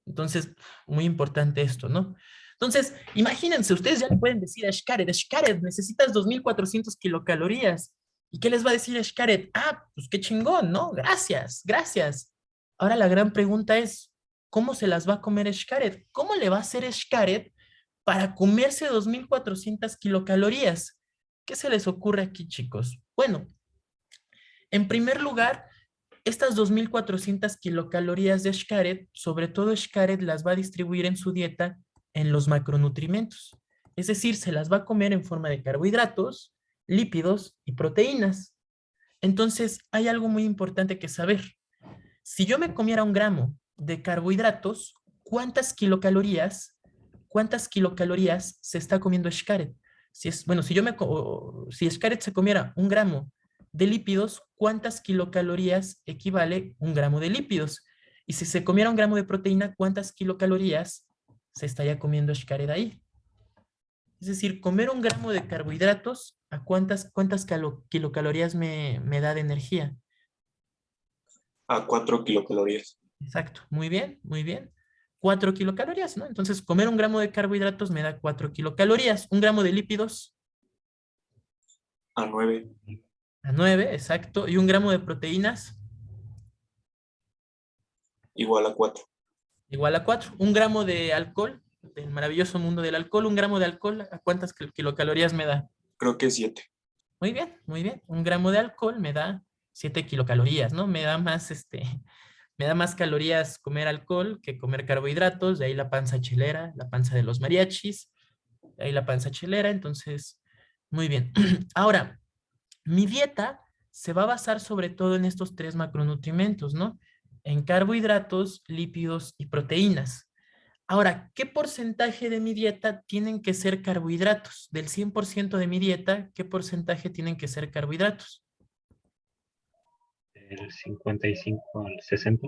Entonces, muy importante esto, ¿no? Entonces, imagínense, ustedes ya le pueden decir a Xcaret, necesitas 2400 kilocalorías. ¿Y qué les va a decir Xcaret? Ah, pues qué chingón, ¿no? Gracias, gracias. Ahora la gran pregunta es, ¿cómo se las va a comer Xcaret? ¿Cómo le va a hacer Xcaret para comerse 2.400 kilocalorías? ¿Qué se les ocurre aquí, chicos? Bueno, en primer lugar, estas 2.400 kilocalorías de Xcaret, sobre todo Xcaret las va a distribuir en su dieta en los macronutrimentos. Es decir, se las va a comer en forma de carbohidratos, lípidos y proteínas. Entonces, hay algo muy importante que saber. Si yo me comiera 1 gramo de carbohidratos, cuántas kilocalorías se está comiendo Xcaret? Bueno, si Xcaret se comiera 1 gramo de lípidos, ¿cuántas kilocalorías equivale 1 gramo de lípidos? Y si se comiera 1 gramo de proteína, ¿cuántas kilocalorías se estaría comiendo Xcaret ahí? Es decir, comer 1 gramo de carbohidratos, ¿a cuántas kilocalorías me da de energía? A 4 kilocalorías. Exacto, muy bien, muy bien. 4 kilocalorías, ¿no? Entonces, comer 1 gramo de carbohidratos me da 4 kilocalorías. 1 gramo de lípidos, A 9. a 9, exacto. Y 1 gramo de proteínas, Igual a 4. igual a 4. 1 gramo de alcohol, del maravilloso mundo del alcohol. 1 gramo de alcohol, ¿a cuántas kilocalorías me da? Creo que 7. Muy bien, muy bien. 1 gramo de alcohol me da 7 kilocalorías, ¿no? Me da más calorías comer alcohol que comer carbohidratos, de ahí la panza chelera, la panza de los mariachis, de ahí la panza chelera, entonces, muy bien. Ahora, mi dieta se va a basar sobre todo en estos 3 macronutrientes, ¿no? En carbohidratos, lípidos y proteínas. Ahora, ¿qué porcentaje de mi dieta tienen que ser carbohidratos? Del 100% de mi dieta, ¿qué porcentaje tienen que ser carbohidratos? El 55 al 60.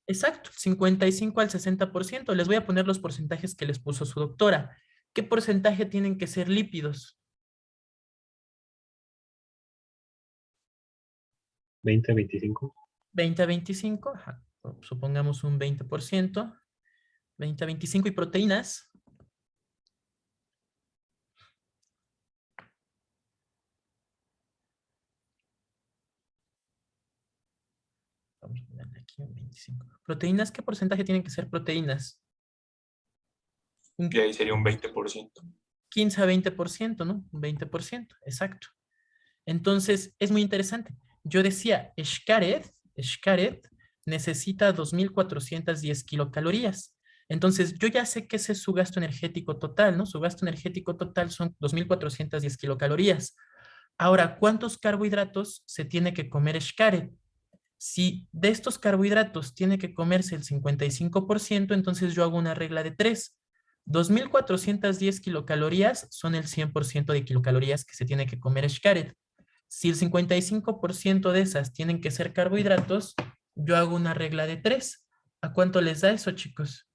Exacto, 55 al 60%. Les voy a poner los porcentajes que les puso su doctora. ¿Qué porcentaje tienen que ser lípidos? 20 a 25. 20 a 25, ajá, supongamos un 20%. 20 a 25 y proteínas. Vamos a ponerle aquí un 25. Proteínas, ¿qué porcentaje tienen que ser proteínas? Y ahí sería un 20%. 15 a 20%, ¿no? Un 20%, exacto. Entonces, es muy interesante. Yo decía, Xcaret necesita 2.410 kilocalorías. Entonces, yo ya sé que ese es su gasto energético total, ¿no? Su gasto energético total son 2.410 kilocalorías. Ahora, ¿cuántos carbohidratos se tiene que comer Xcaret? Si de estos carbohidratos tiene que comerse el 55%, entonces yo hago una regla de 3. 2.410 kilocalorías son el 100% de kilocalorías que se tiene que comer Xcaret. Si el 55% de esas tienen que ser carbohidratos, yo hago una regla de 3. ¿A cuánto les da eso, chicos?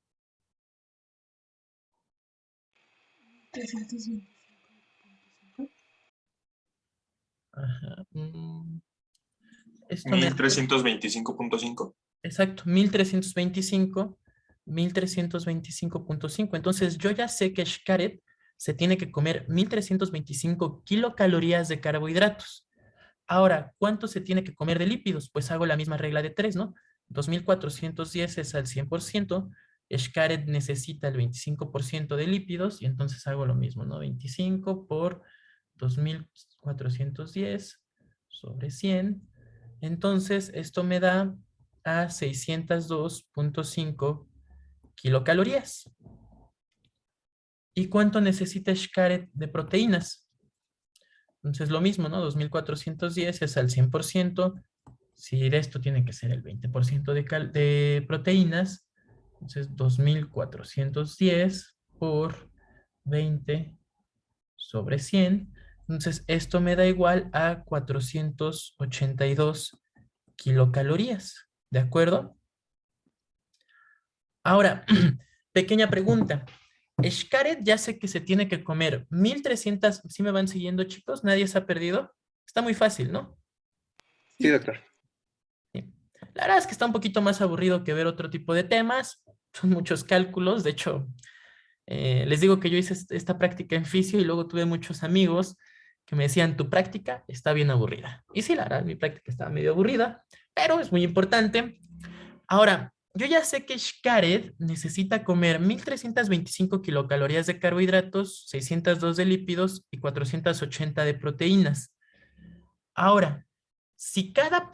325.5. Ajá. Esto me... 1325.5. Exacto, 1325.5. Entonces, yo ya sé que Xcaret se tiene que comer 1.325 kilocalorías de carbohidratos. Ahora, ¿cuánto se tiene que comer de lípidos? Pues hago la misma regla de 3, ¿no? 2.410 es al 100%, Xcaret necesita el 25% de lípidos y entonces hago lo mismo, ¿no? 25 por 2.410 sobre 100. Entonces, esto me da a 602.5 kilocalorías. ¿Y cuánto necesita Xcaret de proteínas? Entonces, lo mismo, ¿no? 2.410 es al 100%. Si de esto tiene que ser el 20% de proteínas, entonces 2.410 por 20 sobre 100. Entonces, esto me da igual a 482 kilocalorías. ¿De acuerdo? Ahora, pequeña pregunta. Xcaret ya sé que se tiene que comer 1.300. ¿Sí me van siguiendo, chicos? ¿Nadie se ha perdido? Está muy fácil, ¿no? Sí, doctor. Sí. La verdad es que está un poquito más aburrido que ver otro tipo de temas. Son muchos cálculos. De hecho, les digo que yo hice esta práctica en fisio y luego tuve muchos amigos que me decían, tu práctica está bien aburrida. Y sí, la verdad, mi práctica estaba medio aburrida, pero es muy importante. Ahora, yo ya sé que Xcaret necesita comer 1325 kilocalorías de carbohidratos, 602 de lípidos y 480 de proteínas. Ahora, si cada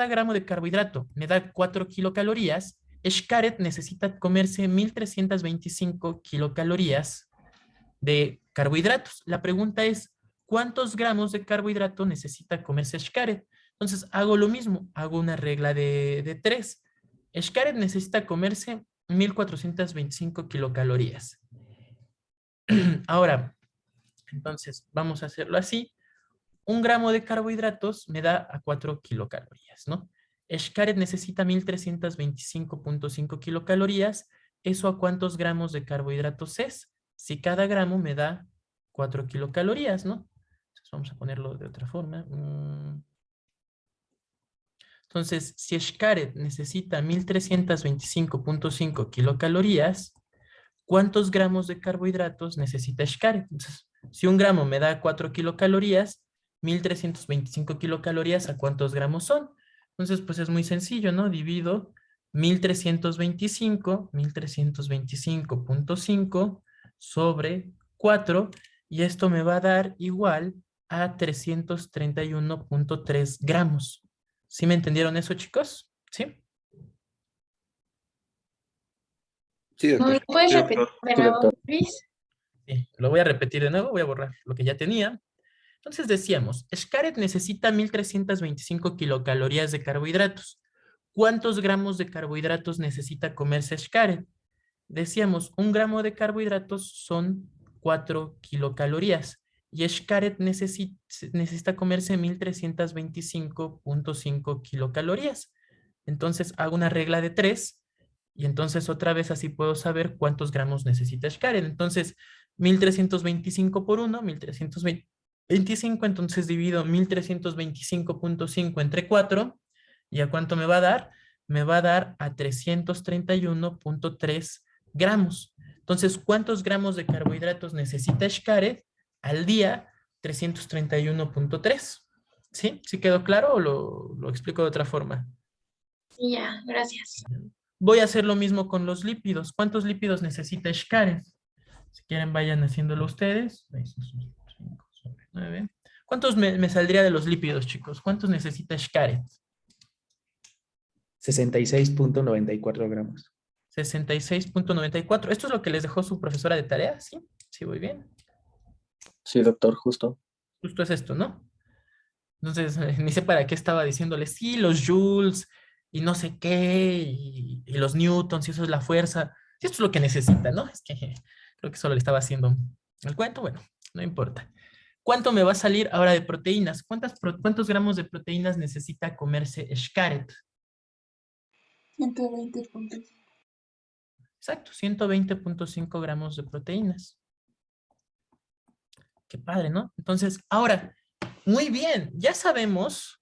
gramo de carbohidrato me da 4 kilocalorías, Xcaret necesita comerse 1325 kilocalorías de carbohidratos. La pregunta es, ¿cuántos gramos de carbohidrato necesita comerse Xcaret? Entonces hago lo mismo, hago una regla de 3. Xcaret necesita comerse 1425 kilocalorías. Ahora, entonces vamos a hacerlo así. 1 gramo de carbohidratos me da a 4 kilocalorías, ¿no? Xcaret necesita 1325.5 kilocalorías. ¿Eso a cuántos gramos de carbohidratos es? Si cada gramo me da 4 kilocalorías, ¿no? Entonces vamos a ponerlo de otra forma. Entonces, si Xcaret necesita 1325.5 kilocalorías, ¿cuántos gramos de carbohidratos necesita Xcaret? Entonces, si 1 gramo me da 4 kilocalorías, 1325 kilocalorías, ¿a cuántos gramos son? Entonces, pues es muy sencillo, ¿no? Divido 1325.5 sobre 4 y esto me va a dar igual a 331.3 gramos. ¿Sí me entendieron eso, chicos? ¿Sí? Sí, ¿No lo doctor. puedes Sí, repetir doctor. de Sí, nuevo, doctor. Luis? Sí, lo voy a repetir de nuevo, voy a borrar lo que ya tenía. Entonces decíamos, Xcaret necesita 1325 kilocalorías de carbohidratos. ¿Cuántos gramos de carbohidratos necesita comerse Xcaret? Decíamos, 1 gramo de carbohidratos son 4 kilocalorías y Xcaret necesita comerse 1325.5 kilocalorías. Entonces hago una regla de 3 y entonces otra vez así puedo saber cuántos gramos necesita Xcaret. Entonces 1325 por 1, 1325, entonces divido 1325.5 entre 4 y ¿a cuánto me va a dar? Me va a dar a 331.3 gramos. Entonces, ¿cuántos gramos de carbohidratos necesita Xcaret al día? 331.3. ¿Sí? ¿Sí quedó claro o lo explico de otra forma? Sí, ya, gracias. Voy a hacer lo mismo con los lípidos. ¿Cuántos lípidos necesita Xcaret? Si quieren, vayan haciéndolo ustedes. 5 sobre 9. ¿Cuántos me saldría de los lípidos, chicos? ¿Cuántos necesita Xcaret? 66.94 gramos. 66.94. ¿Esto es lo que les dejó su profesora de tarea? ¿Sí? ¿Sí voy bien? Sí, doctor, justo. Justo es esto, ¿no? Entonces, ni sé para qué estaba diciéndole, sí, los joules y no sé qué, y los newtons, y eso es la fuerza. Si esto es lo que necesita, ¿no? Es que creo que solo le estaba haciendo el cuento, bueno, no importa. ¿Cuánto me va a salir ahora de proteínas? ¿Cuántos gramos de proteínas necesita comerse Xcaret? 120.5. Exacto, 120.5 gramos de proteínas. Qué padre, ¿no? Entonces, ahora, muy bien, ya sabemos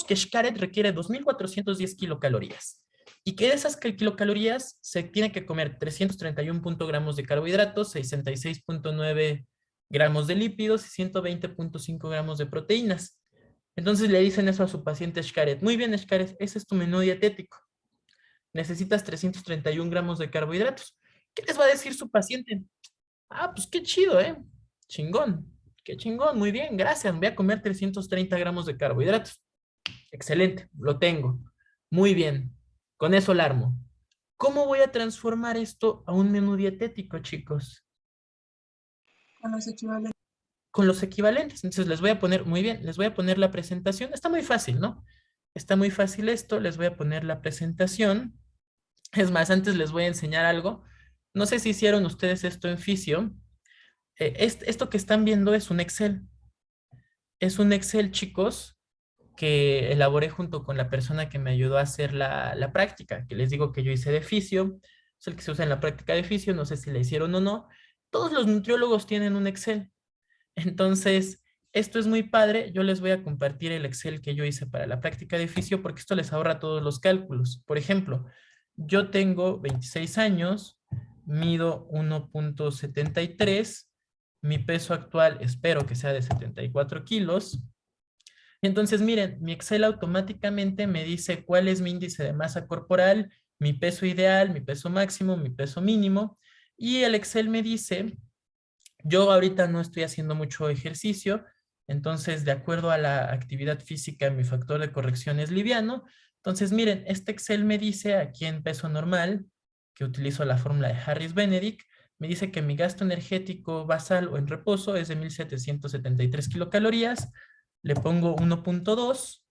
que Xcaret requiere 2410 kilocalorías y que de esas kilocalorías se tiene que comer 331 gramos de carbohidratos, 66.9 gramos de lípidos y 120.5 gramos de proteínas. Entonces le dicen eso a su paciente Xcaret. Muy bien, Xcaret, ese es tu menú dietético. Necesitas 331 gramos de carbohidratos. ¿Qué les va a decir su paciente? Ah, pues qué chido, ¿eh? Chingón. Qué chingón, muy bien, gracias. Voy a comer 330 gramos de carbohidratos. Excelente, lo tengo. Muy bien. Con eso la armo. ¿Cómo voy a transformar esto a un menú dietético, chicos? Con los equivalentes. Con los equivalentes. Entonces les voy a poner, muy bien, les voy a poner la presentación. Está muy fácil, ¿no? Está muy fácil esto. Les voy a poner la presentación. Es más, antes les voy a enseñar algo. No sé si hicieron ustedes esto en Fisio. Esto que están viendo es un Excel. Es un Excel, chicos, que elaboré junto con la persona que me ayudó a hacer la práctica, que les digo que yo hice de fisio, es el que se usa en la práctica de fisio, no sé si la hicieron o no. Todos los nutriólogos tienen un Excel. Entonces, esto es muy padre. Yo les voy a compartir el Excel que yo hice para la práctica de fisio porque esto les ahorra todos los cálculos. Por ejemplo, yo tengo 26 años, mido 1.73 Mi peso actual espero que sea de 74 kilos. Entonces, miren, mi Excel automáticamente me dice cuál es mi índice de masa corporal, mi peso ideal, mi peso máximo, mi peso mínimo. Y el Excel me dice, yo ahorita no estoy haciendo mucho ejercicio, entonces de acuerdo a la actividad física, mi factor de corrección es liviano. Entonces, miren, este Excel me dice aquí en peso normal, que utilizo la fórmula de Harris-Benedict, me dice que mi gasto energético basal o en reposo es de 1773 kilocalorías. Le pongo 1.2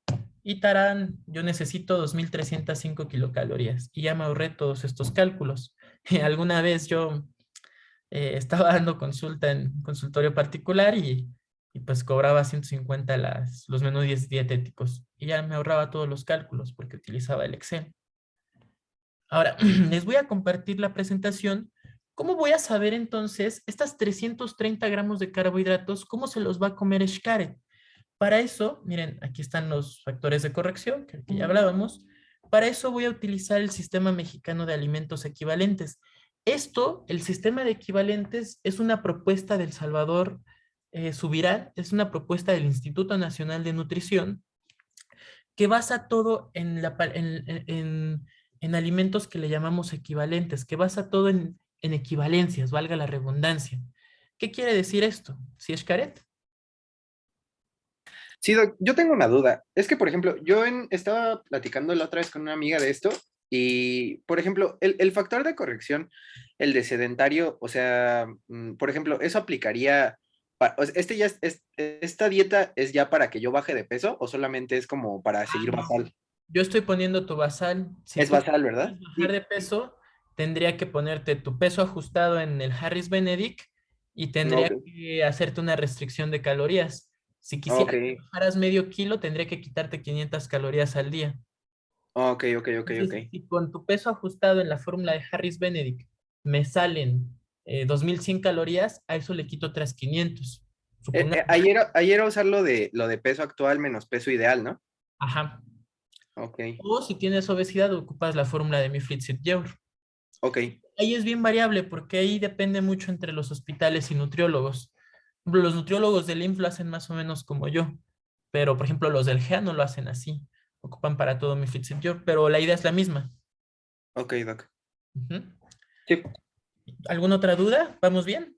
y tarán, yo necesito 2305 kilocalorías. Y ya me ahorré todos estos cálculos. Alguna vez yo estaba dando consulta en consultorio particular y pues cobraba 150 los menús dietéticos. Y ya me ahorraba todos los cálculos porque utilizaba el Excel. Ahora, les voy a compartir la presentación. ¿Cómo voy a saber entonces estas 330 gramos de carbohidratos, cómo se los va a comer Xcaret? Para eso, miren, aquí están los factores de corrección, que ya hablábamos. Para eso voy a utilizar el Sistema Mexicano de Alimentos Equivalentes. Esto, el sistema de equivalentes, es una propuesta del Salvador Subirán, es una propuesta del Instituto Nacional de Nutrición, que basa todo en alimentos que le llamamos equivalentes, que basa todo en equivalencias, valga la redundancia. ¿Qué quiere decir esto? ¿Sí es Xcaret? Sí, Doc, yo tengo una duda. Es que, por ejemplo, estaba platicando la otra vez con una amiga de esto y, por ejemplo, el factor de corrección, el de sedentario, o sea, por ejemplo, ¿eso aplicaría, o sea, esta dieta es ya para que yo baje de peso o solamente es como para seguir No. basal? Yo estoy poniendo tu basal. Si Es tú basal, ¿verdad? quieres bajar Sí. de peso, tendría que ponerte tu peso ajustado en el Harris Benedict y No, tendría ok. que hacerte una restricción de calorías. Si Ok, quisieras que bajaras medio kilo, tendría que quitarte 500 calorías al día. ok, ok, ok, ok. Entonces, si con tu peso ajustado en la fórmula de Harris Benedict me salen 2100 calorías, a eso le quito otras 500. Supongamos. Ahí era usar lo de peso actual menos peso ideal, ¿no? Ajá. Ok, O si tienes obesidad, ocupas la fórmula de Mifrid-Zip-Yeur. ok. Ahí es bien variable porque ahí depende mucho entre los hospitales y nutriólogos. Los nutriólogos del IMSS lo hacen más o menos como yo, pero por ejemplo los del GEA no lo hacen así. Ocupan para todo mi Fitzgerald, pero la idea es la misma. Ok, Doc. Ujú. Sí, ¿Alguna otra duda? ¿Vamos bien?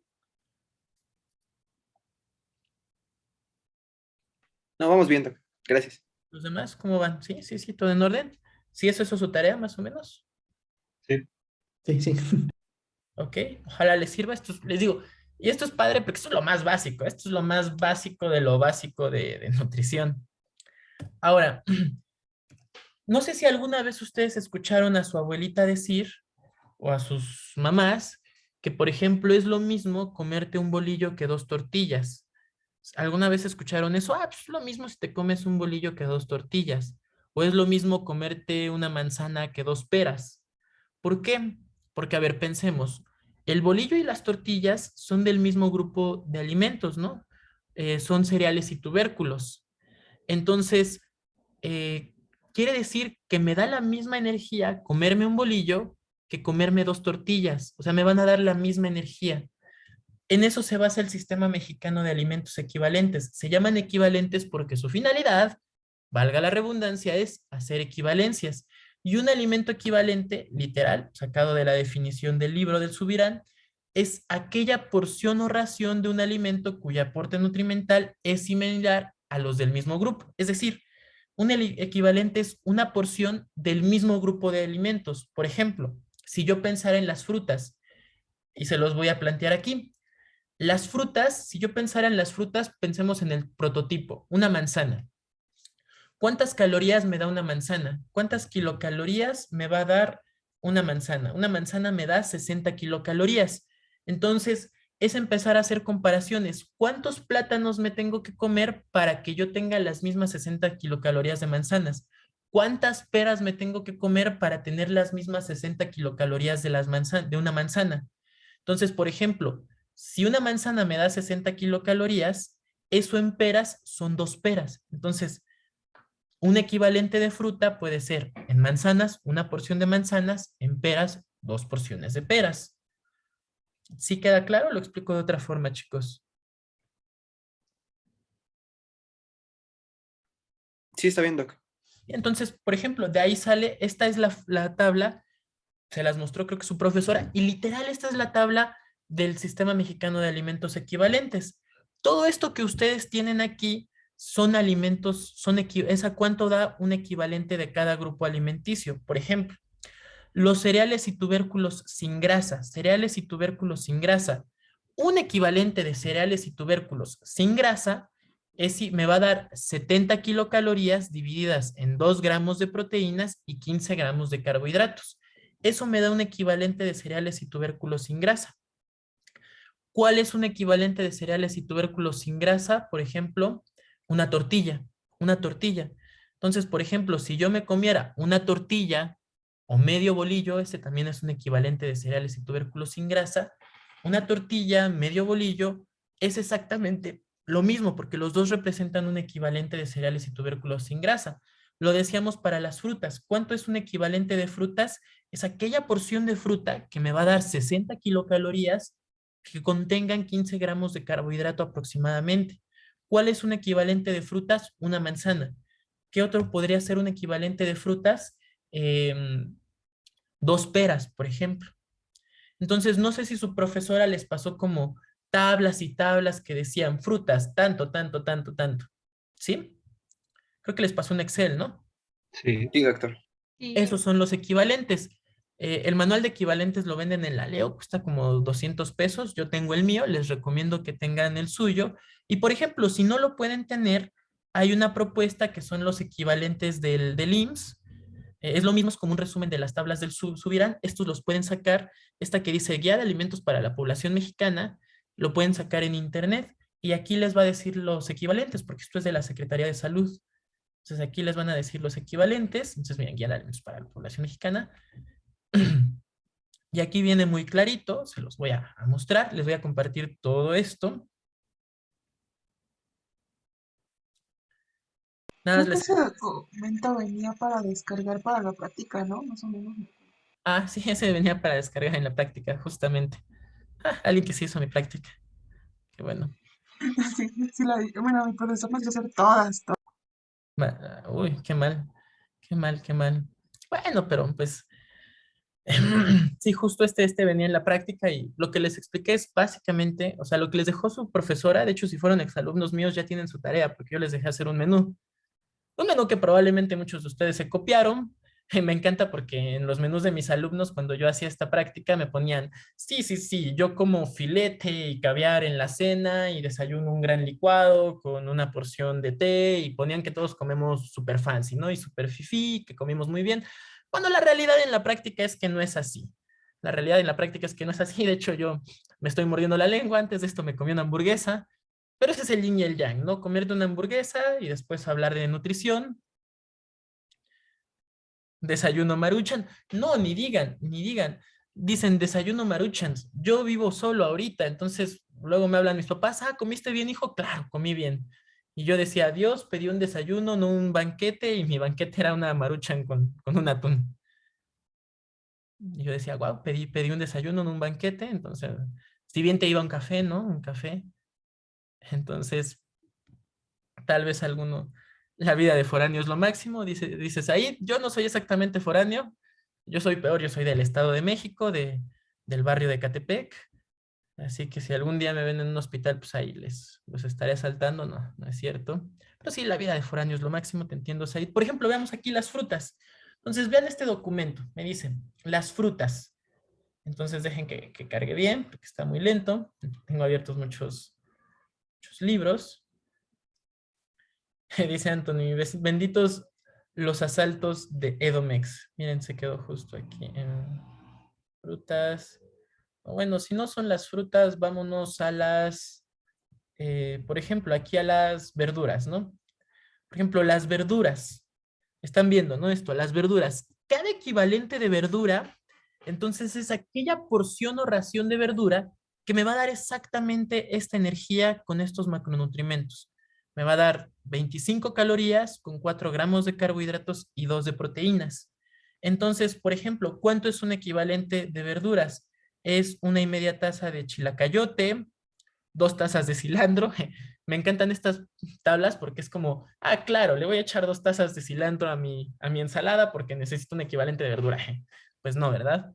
no, vamos bien, Doc. Gracias. ¿Los demás cómo van? Sí, sí, sí, todo en orden. ¿Sí eso es su tarea más o menos? Sí. Sí, sí. Ok, ojalá les sirva. Les digo, y esto es padre porque esto es lo más básico. Esto es lo más básico de lo básico de nutrición. Ahora, no sé si alguna vez ustedes escucharon a su abuelita decir, o a sus mamás, que por ejemplo es lo mismo comerte un bolillo que dos tortillas. ¿Alguna vez escucharon eso? Ah, pues es lo mismo si te comes un bolillo que dos tortillas. O es lo mismo comerte una manzana que dos peras. ¿Por qué? Porque, a ver, pensemos, el bolillo y las tortillas son del mismo grupo de alimentos, ¿no? Son cereales y tubérculos. Entonces, eh, quiere decir que me da la misma energía comerme un bolillo que comerme dos tortillas. O sea, me van a dar la misma energía. En eso se basa el sistema mexicano de alimentos equivalentes. Se llaman equivalentes porque su finalidad, valga la redundancia, es hacer equivalencias. Y un alimento equivalente, literal, sacado de la definición del libro del Subirán, es aquella porción o ración de un alimento cuyo aporte nutrimental es similar a los del mismo grupo. Es decir, un equivalente es una porción del mismo grupo de alimentos. Por ejemplo, si yo pensara en las frutas, y se los voy a plantear aquí, las frutas, si yo pensara en las frutas, pensemos en el prototipo, una manzana. ¿Cuántas calorías me da una manzana? ¿Cuántas kilocalorías me va a dar una manzana? Una manzana me da 60 kilocalorías. Entonces, es empezar a hacer comparaciones. ¿Cuántos plátanos me tengo que comer para que yo tenga las mismas 60 kilocalorías de manzanas? ¿Cuántas peras me tengo que comer para tener las mismas 60 kilocalorías de una manzana? Entonces, por ejemplo, si una manzana me da 60 kilocalorías, eso en peras son dos peras. Entonces, un equivalente de fruta puede ser en manzanas, una porción de manzanas, en peras, dos porciones de peras. ¿Sí queda claro? Lo explico de otra forma, chicos. Sí, está bien, Doc. Entonces, por ejemplo, de ahí sale, esta es la tabla, se las mostró creo que su profesora, y literal esta es la tabla del Sistema Mexicano de Alimentos Equivalentes. Todo esto que ustedes tienen aquí son alimentos, es a cuánto da un equivalente de cada grupo alimenticio. Por ejemplo, los cereales y tubérculos sin grasa, cereales y tubérculos sin grasa. Un equivalente de cereales y tubérculos sin grasa me va a dar 70 kilocalorías divididas en 2 gramos de proteínas y 15 gramos de carbohidratos. Eso me da un equivalente de cereales y tubérculos sin grasa. ¿Cuál es un equivalente de cereales y tubérculos sin grasa? Por ejemplo, una tortilla, una tortilla. Entonces, por ejemplo, si yo me comiera una tortilla o medio bolillo, ese también es un equivalente de cereales y tubérculos sin grasa, una tortilla, medio bolillo, es exactamente lo mismo, porque los dos representan un equivalente de cereales y tubérculos sin grasa. Lo decíamos para las frutas. ¿Cuánto es un equivalente de frutas? Es aquella porción de fruta que me va a dar 60 kilocalorías que contengan 15 gramos de carbohidrato aproximadamente. ¿Cuál es un equivalente de frutas? Una manzana. ¿Qué otro podría ser un equivalente de frutas? 2 peras, por ejemplo. Entonces, no sé si su profesora les pasó como tablas y tablas que decían frutas, tanto, tanto, tanto, tanto. ¿Sí? Creo que les pasó un Excel, ¿no? Sí. Sí, doctor. Esos son los equivalentes. El manual de equivalentes lo venden en la Leo, cuesta como 200 pesos. Yo tengo el mío, les recomiendo que tengan el suyo. Y por ejemplo, si no lo pueden tener, hay una propuesta que son los equivalentes del IMSS. Es lo mismo, es como un resumen de las tablas del Subirán. Estos los pueden sacar, esta que dice Guía de Alimentos para la Población Mexicana, lo pueden sacar en internet. Y aquí les va a decir los equivalentes, porque esto es de la Secretaría de Salud. Entonces aquí les van a decir los equivalentes. Entonces, miren, Guía de Alimentos para la Población Mexicana. Y aquí viene muy clarito, se los voy a mostrar, les voy a compartir todo esto. Nada más Creo que les... ese documento venía para descargar para la práctica, ¿no? Más o menos. Ah, sí, ese venía para descargar en la práctica, justamente. Ah, alguien que sí hizo mi práctica. Qué bueno. Sí, sí la vi. Bueno, mi profesor nos dio hacer todas, todas. Uy, qué mal. Qué mal, qué mal. Bueno, pero pues... Sí, justo este venía en la práctica y lo que les expliqué es básicamente, o sea, lo que les dejó su profesora, de hecho, si fueron exalumnos míos ya tienen su tarea, porque yo les dejé hacer un menú. Un menú que probablemente muchos de ustedes se copiaron. Me encanta porque en los menús de mis alumnos, cuando yo hacía esta práctica, me ponían, sí, sí, sí, yo como filete y caviar en la cena y desayuno un gran licuado con una porción de té y ponían que todos comemos súper fancy, ¿no? Y súper fifí, que comimos muy bien. Cuando la realidad en la práctica es que no es así. La realidad en la práctica es que no es así. De hecho, yo me estoy mordiendo la lengua. Antes de esto me comí una hamburguesa. Pero ese es el yin y el yang, ¿no? Comerte una hamburguesa y después hablar de nutrición. Desayuno Maruchan. No, ni digan, ni digan. Dicen desayuno Maruchans. Yo vivo solo ahorita, entonces luego me hablan mis papás. Ah, ¿comiste bien, hijo? Claro, comí bien. Y yo decía adiós, pedí un desayuno, no un banquete, y mi banquete era una Maruchan con un atún. Y yo decía, wow, pedí un desayuno, no un banquete, entonces, si bien te iba un café, ¿no? Un café. Entonces, tal vez alguno, la vida de foráneo es lo máximo, dices ahí, yo no soy exactamente foráneo, yo soy peor, yo soy del Estado de México, del barrio de Catepec, así que si algún día me ven en un hospital, pues ahí los estaré asaltando, no, no es cierto. Pero sí, la vida de foráneo es lo máximo, te entiendo, Said. Por ejemplo, veamos aquí las frutas. Entonces, vean este documento, me dicen, las frutas. Entonces, dejen que cargue bien, porque está muy lento. Tengo abiertos muchos libros. Dice Anthony, benditos los asaltos de Edomex. Miren, se quedó justo aquí en frutas. Bueno, si no son las frutas, vámonos a por ejemplo, aquí a las verduras, ¿no? Por ejemplo, las verduras. Están viendo, ¿no? Esto, las verduras. Cada equivalente de verdura, entonces es aquella porción o ración de verdura que me va a dar exactamente esta energía con estos macronutrientes. Me va a dar 25 calorías con 4 gramos de carbohidratos y 2 de proteínas. Entonces, por ejemplo, ¿cuánto es un equivalente de verduras? es 1,5 taza de chilacayote, 2 tazas de cilantro. Me encantan estas tablas porque es como, ah, claro, le voy a echar 2 tazas de cilantro a mi ensalada porque necesito un equivalente de verdura. Pues no, ¿verdad?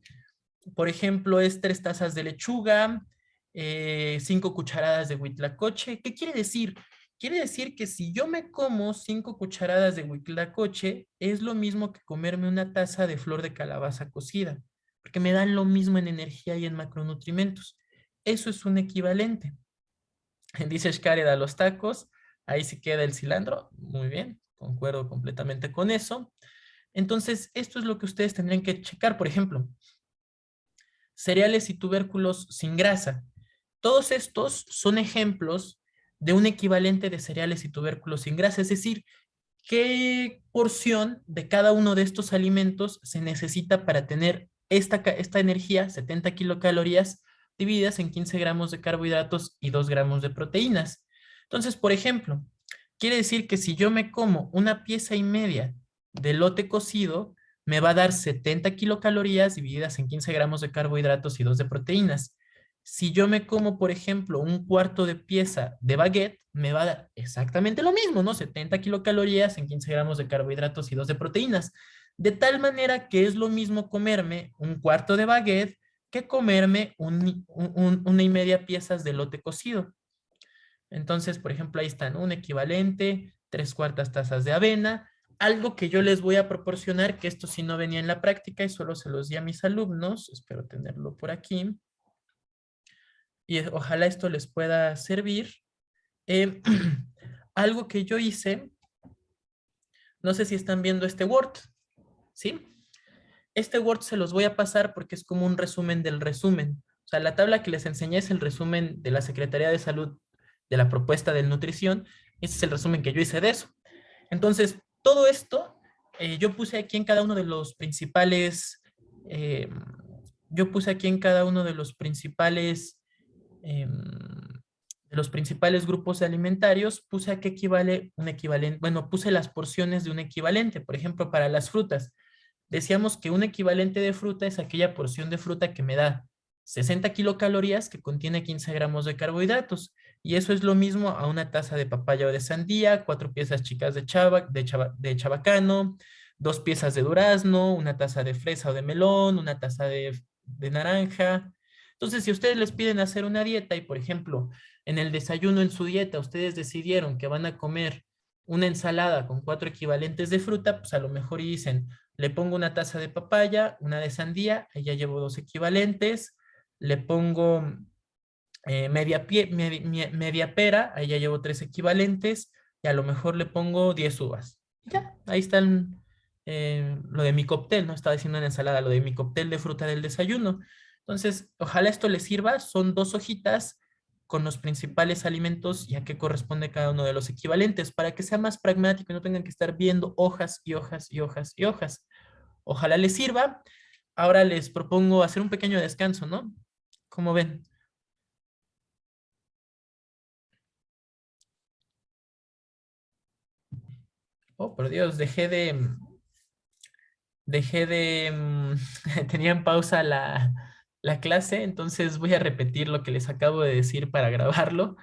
Por ejemplo, es 3 tazas de lechuga, 5 cucharadas de huitlacoche. ¿Qué quiere decir? Quiere decir que si yo me como 5 cucharadas de huitlacoche, es lo mismo que comerme una taza de flor de calabaza cocida, porque me dan lo mismo en energía y en macronutrimentos. Eso es un equivalente. Dice Xcaret a los tacos, ahí sí queda el cilantro. Muy bien, concuerdo completamente con eso. Entonces, esto es lo que ustedes tendrían que checar. Por ejemplo, cereales y tubérculos sin grasa. Todos estos son ejemplos de un equivalente de cereales y tubérculos sin grasa, es decir, qué porción de cada uno de estos alimentos se necesita para tener esta energía, 70 kilocalorías, divididas en 15 gramos de carbohidratos y 2 gramos de proteínas. Entonces, por ejemplo, quiere decir que si yo me como 1,5 piezas de elote cocido, me va a dar 70 kilocalorías divididas en 15 gramos de carbohidratos y 2 de proteínas. Si yo me como, por ejemplo, 1/4 de pieza de baguette, me va a dar exactamente lo mismo, ¿no? 70 kilocalorías en 15 gramos de carbohidratos y 2 de proteínas. De tal manera que es lo mismo comerme 1/4 de baguette que comerme 1,5 piezas de elote cocido. Entonces, por ejemplo, ahí están, un equivalente, 3/4 tazas de avena, algo que yo les voy a proporcionar, que esto sí no venía en la práctica y solo se los di a mis alumnos, espero tenerlo por aquí, y ojalá esto les pueda servir. Algo que yo hice, no sé si están viendo este Word, ¿sí? Este Word se los voy a pasar porque es como un resumen del resumen. O sea, la tabla que les enseñé es el resumen de la Secretaría de Salud de la propuesta de nutrición. Ese es el resumen que yo hice de eso. Entonces, todo esto yo puse aquí en cada uno de los principales, yo puse aquí en cada uno de los principales grupos alimentarios, puse a qué equivale un equivalente, bueno, puse las porciones de un equivalente. Por ejemplo, para las frutas, decíamos que un equivalente de fruta es aquella porción de fruta que me da 60 kilocalorías que contiene 15 gramos de carbohidratos. Y eso es lo mismo a una taza de papaya o de sandía, 4 piezas chicas de chabacano, 2 piezas de durazno, una taza de fresa o de melón, una taza de naranja. Entonces, si ustedes les piden hacer una dieta y, por ejemplo, en el desayuno en su dieta ustedes decidieron que van a comer una ensalada con 4 equivalentes de fruta, pues a lo mejor dicen, le pongo una taza de papaya, una de sandía, ahí ya llevo 2 equivalentes, le pongo media pera, ahí ya llevo 3 equivalentes, y a lo mejor le pongo 10 uvas. Ya, ahí están lo de mi cóctel, no estaba diciendo en ensalada, lo de mi cóctel de fruta del desayuno. Entonces, ojalá esto les sirva, son 2 hojitas con los principales alimentos y a qué corresponde cada uno de los equivalentes, para que sea más pragmático y no tengan que estar viendo hojas y hojas y hojas y hojas. Ojalá les sirva. Ahora les propongo hacer un pequeño descanso, ¿no? ¿Cómo ven? Oh, por Dios, tenía en pausa la clase, entonces voy a repetir lo que les acabo de decir para grabarlo.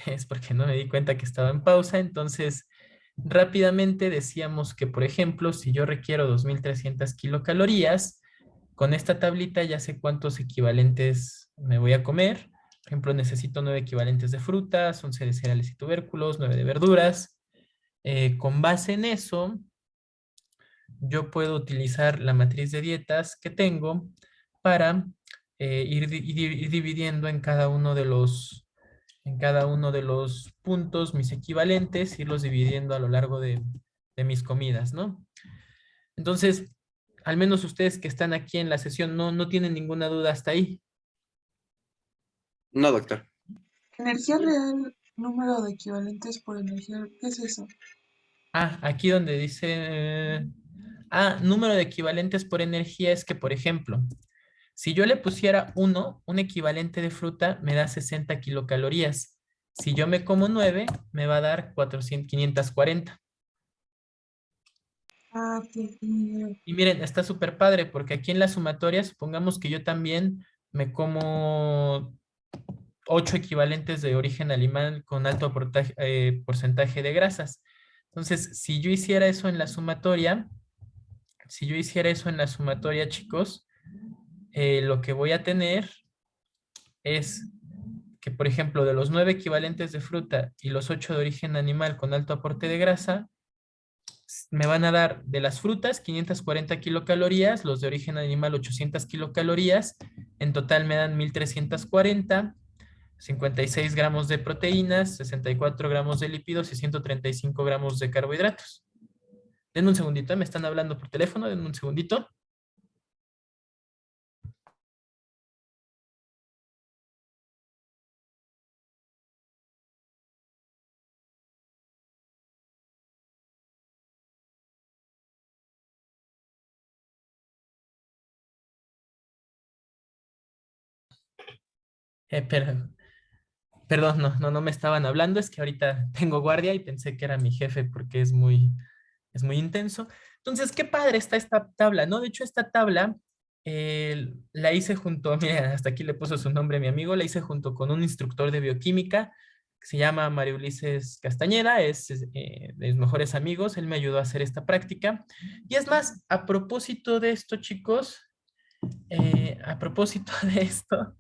Es porque no me di cuenta que estaba en pausa. Entonces, rápidamente decíamos que, por ejemplo, si yo requiero 2,300 kilocalorías, con esta tablita ya sé cuántos equivalentes me voy a comer. Por ejemplo, necesito 9 equivalentes de frutas, 11 de cereales y tubérculos, 9 de verduras. Con base en eso, yo puedo utilizar la matriz de dietas que tengo para ir dividiendo en cada uno de los puntos mis equivalentes, irlos dividiendo a lo largo de mis comidas, ¿no? Entonces, al menos ustedes que están aquí en la sesión no tienen ninguna duda hasta ahí. No, doctor. Energía real, número de equivalentes por energía. ¿Qué es eso? Aquí donde dice, número de equivalentes por energía es que, por ejemplo, si yo le pusiera 1, un equivalente de fruta me da 60 kilocalorías. Si yo me como 9, me va a dar 540. Ah, Y miren, está súper padre porque aquí en la sumatoria, supongamos que yo también me como 8 equivalentes de origen animal con alto porcentaje de grasas. Entonces, si yo hiciera eso en la sumatoria, chicos, lo que voy a tener es que, por ejemplo, de los 9 equivalentes de fruta y los 8 de origen animal con alto aporte de grasa, me van a dar de las frutas 540 kilocalorías, los de origen animal 800 kilocalorías, en total me dan 1340, 56 gramos de proteínas, 64 gramos de lípidos y 135 gramos de carbohidratos. Denme un segundito, me están hablando por teléfono, denme un segundito. Perdón, perdón, no me estaban hablando, es que ahorita tengo guardia y pensé que era mi jefe porque es muy intenso. Entonces, qué padre está esta tabla, ¿no? De hecho, esta tabla la hice junto, mira, hasta aquí le puso su nombre a mi amigo, la hice junto con un instructor de bioquímica que se llama Mario Ulises Castañeda, de mis mejores amigos, él me ayudó a hacer esta práctica. Y es más, a propósito de esto, chicos, a propósito de esto,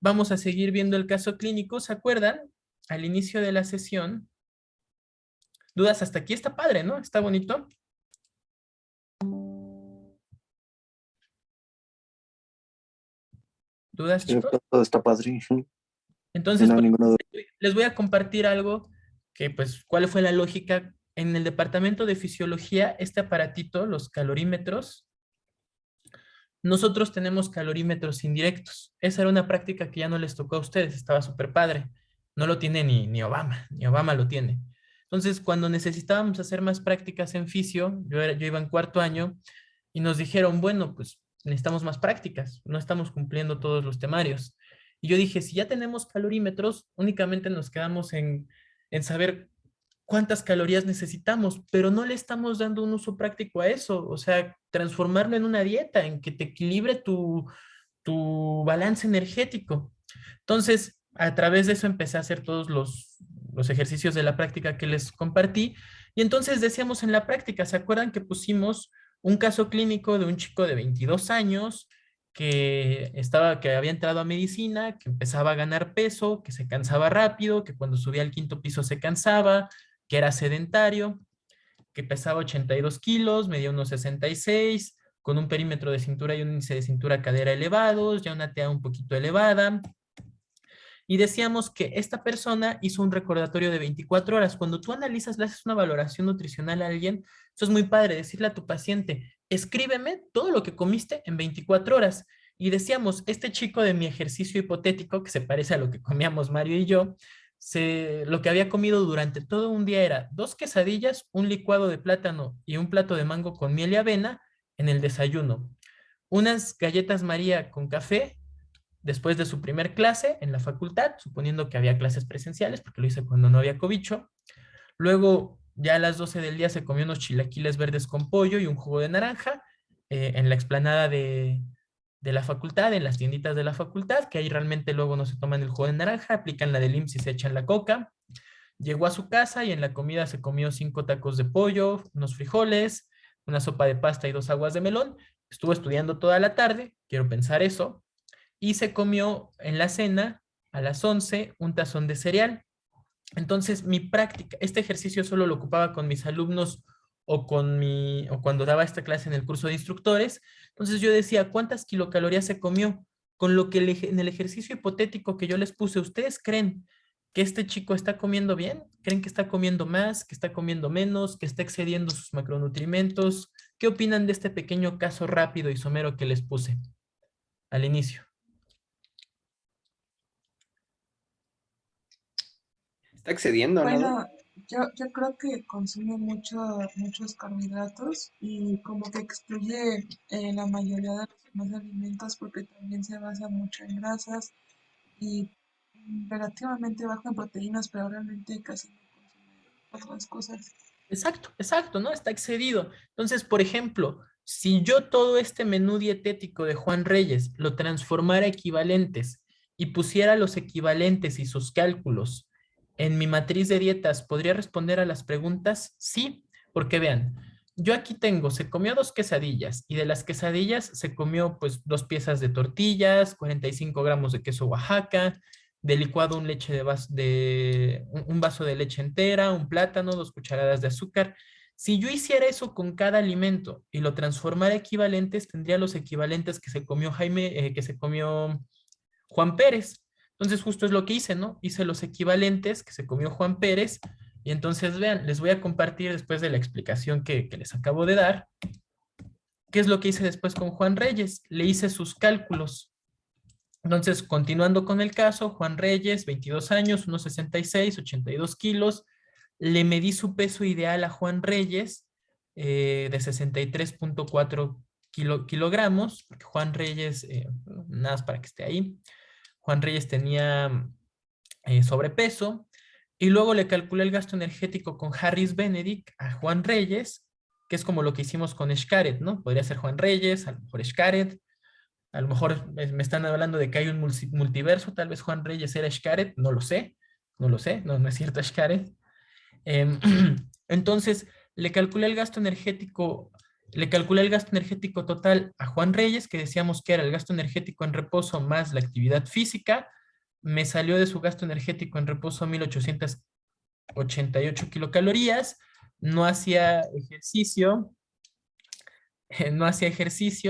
vamos a seguir viendo el caso clínico. ¿Se acuerdan? Al inicio de la sesión, dudas hasta aquí, está padre, ¿no? Está bonito. ¿Dudas, Sí, chicos? todo está padre. Sí, Entonces, no hay ninguna duda. les voy a compartir algo que, pues, ¿cuál fue la lógica? En el departamento de fisiología, este aparatito, los calorímetros, nosotros tenemos calorímetros indirectos. Esa era una práctica que ya no les tocó a ustedes, estaba súper padre. No lo tiene ni Obama, ni Obama lo tiene. Entonces, cuando necesitábamos hacer más prácticas en fisio, yo iba en cuarto año, y nos dijeron, bueno, pues necesitamos más prácticas, no estamos cumpliendo todos los temarios. Y yo dije, si ya tenemos calorímetros, únicamente nos quedamos en saber cuántas calorías necesitamos, pero no le estamos dando un uso práctico a eso, o sea, transformarlo en una dieta, en que te equilibre tu balance energético. Entonces, a través de eso empecé a hacer todos los ejercicios de la práctica que les compartí, y entonces decíamos en la práctica, ¿se acuerdan que pusimos un caso clínico de un chico de 22 años que había entrado a medicina, que empezaba a ganar peso, que se cansaba rápido, que cuando subía al quinto piso se cansaba, que era sedentario, que pesaba 82 kilos, medía unos 66, con un perímetro de cintura y un índice de cintura-cadera elevados, ya una TA un poquito elevada. Y decíamos que esta persona hizo un recordatorio de 24 horas. Cuando tú analizas, le haces una valoración nutricional a alguien, eso es muy padre, decirle a tu paciente, escríbeme todo lo que comiste en 24 horas. Y decíamos, este chico de mi ejercicio hipotético, que se parece a lo que comíamos Mario y yo, lo que había comido durante todo un día era 2 quesadillas, un licuado de plátano y un plato de mango con miel y avena en el desayuno. Unas galletas María con café después de su primer clase en la facultad, suponiendo que había clases presenciales, porque lo hice cuando no había cobicho. Luego, ya a las 12 del día se comió unos chilaquiles verdes con pollo y un jugo de naranja en la explanada de la facultad, en las tienditas de la facultad, que ahí realmente luego no se toman el jugo de naranja, aplican la del IMSS y se echan la coca. Llegó a su casa y en la comida se comió 5 tacos de pollo, unos frijoles, una sopa de pasta y 2 aguas de melón. Estuvo estudiando toda la tarde, quiero pensar eso, y se comió en la cena a las 11 un tazón de cereal. Entonces, mi práctica, este ejercicio solo lo ocupaba con mis alumnos o cuando daba esta clase en el curso de instructores. Entonces yo decía, ¿cuántas kilocalorías se comió? Con lo que en el ejercicio hipotético que yo les puse, ¿ustedes creen que este chico está comiendo bien? ¿Creen que está comiendo más, que está comiendo menos, que está excediendo sus macronutrimentos? ¿Qué opinan de este pequeño caso rápido y somero que les puse al inicio? Está excediendo, ¿no? Bueno, yo creo que consume muchos carbohidratos y como que excluye la mayoría de los demás alimentos porque también se basa mucho en grasas y relativamente bajo en proteínas, pero realmente casi no consume otras cosas. Exacto, exacto, ¿no? Está excedido. Entonces, por ejemplo, Si yo todo este menú dietético de Juan Reyes lo transformara a equivalentes y pusiera los equivalentes y sus cálculos en mi matriz de dietas, ¿podría responder a las preguntas? Sí, porque vean, yo aquí tengo, se comió 2 quesadillas y de las quesadillas se comió pues 2 piezas de tortillas, 45 gramos de queso Oaxaca, de licuado un vaso de leche entera, un plátano, 2 cucharadas de azúcar. Si yo hiciera eso con cada alimento y lo transformara a equivalentes, tendría los equivalentes que se comió que se comió Juan Pérez. Entonces justo es lo que hice, ¿no? Hice los equivalentes que se comió Juan Pérez y entonces vean, les voy a compartir después de la explicación que les acabo de dar, qué es lo que hice después con Juan Reyes. Le hice sus cálculos. Entonces, continuando con el caso, Juan Reyes, 22 años, 1,66, 82 kilos. Le medí su peso ideal a Juan Reyes de 63.4 kilogramos, porque Juan Reyes, nada más para que esté ahí, Juan Reyes tenía sobrepeso, y luego le calculé el gasto energético con Harris Benedict a Juan Reyes, que es como lo que hicimos con Xcaret, ¿no? Podría ser Juan Reyes, a lo mejor Xcaret, a lo mejor me están hablando de que hay un multiverso, tal vez Juan Reyes era Xcaret, no lo sé, no es cierto Xcaret. Entonces, le calculé el gasto energético total a Juan Reyes, que decíamos que era el gasto energético en reposo más la actividad física. Me salió de su gasto energético en reposo 1888 kilocalorías. No hacía ejercicio,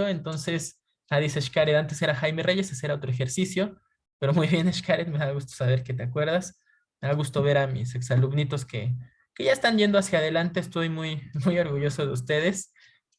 entonces, dice Xcaret, antes era Jaime Reyes, ese era otro ejercicio, pero muy bien, Xcaret, me da gusto saber que te acuerdas. Me da gusto ver a mis exalumnitos que ya están yendo hacia adelante. Estoy muy, muy orgulloso de ustedes,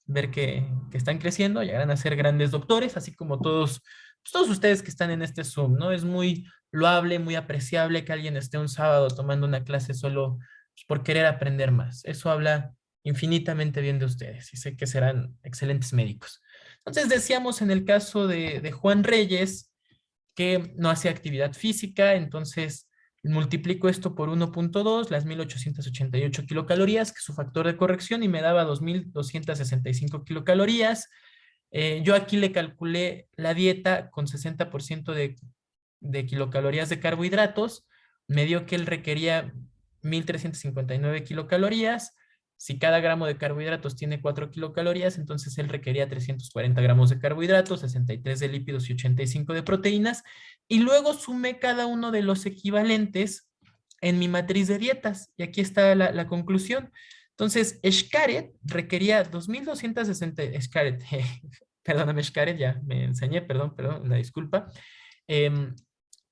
ver que están creciendo, llegarán a ser grandes doctores, así como todos, pues, todos ustedes que están en este Zoom, ¿no? Es muy loable, muy apreciable que alguien esté un sábado tomando una clase solo pues, por querer aprender más. Eso habla infinitamente bien de ustedes y sé que serán excelentes médicos. Entonces decíamos en el caso de Juan Reyes que no hacía actividad física, entonces multiplico esto por 1.2, las 1888 kilocalorías, que es su factor de corrección, y me daba 2265 kilocalorías. Yo aquí le calculé la dieta con 60% de kilocalorías de carbohidratos, me dio que él requería 1359 kilocalorías. Si cada gramo de carbohidratos tiene 4 kilocalorías, entonces él requería 340 gramos de carbohidratos, 63 de lípidos y 85 de proteínas. Y luego sumé cada uno de los equivalentes en mi matriz de dietas. Y aquí está la conclusión. Entonces, Xcaret requería 2260, Xcaret, perdóname Xcaret, ya me enseñé, perdón, una disculpa.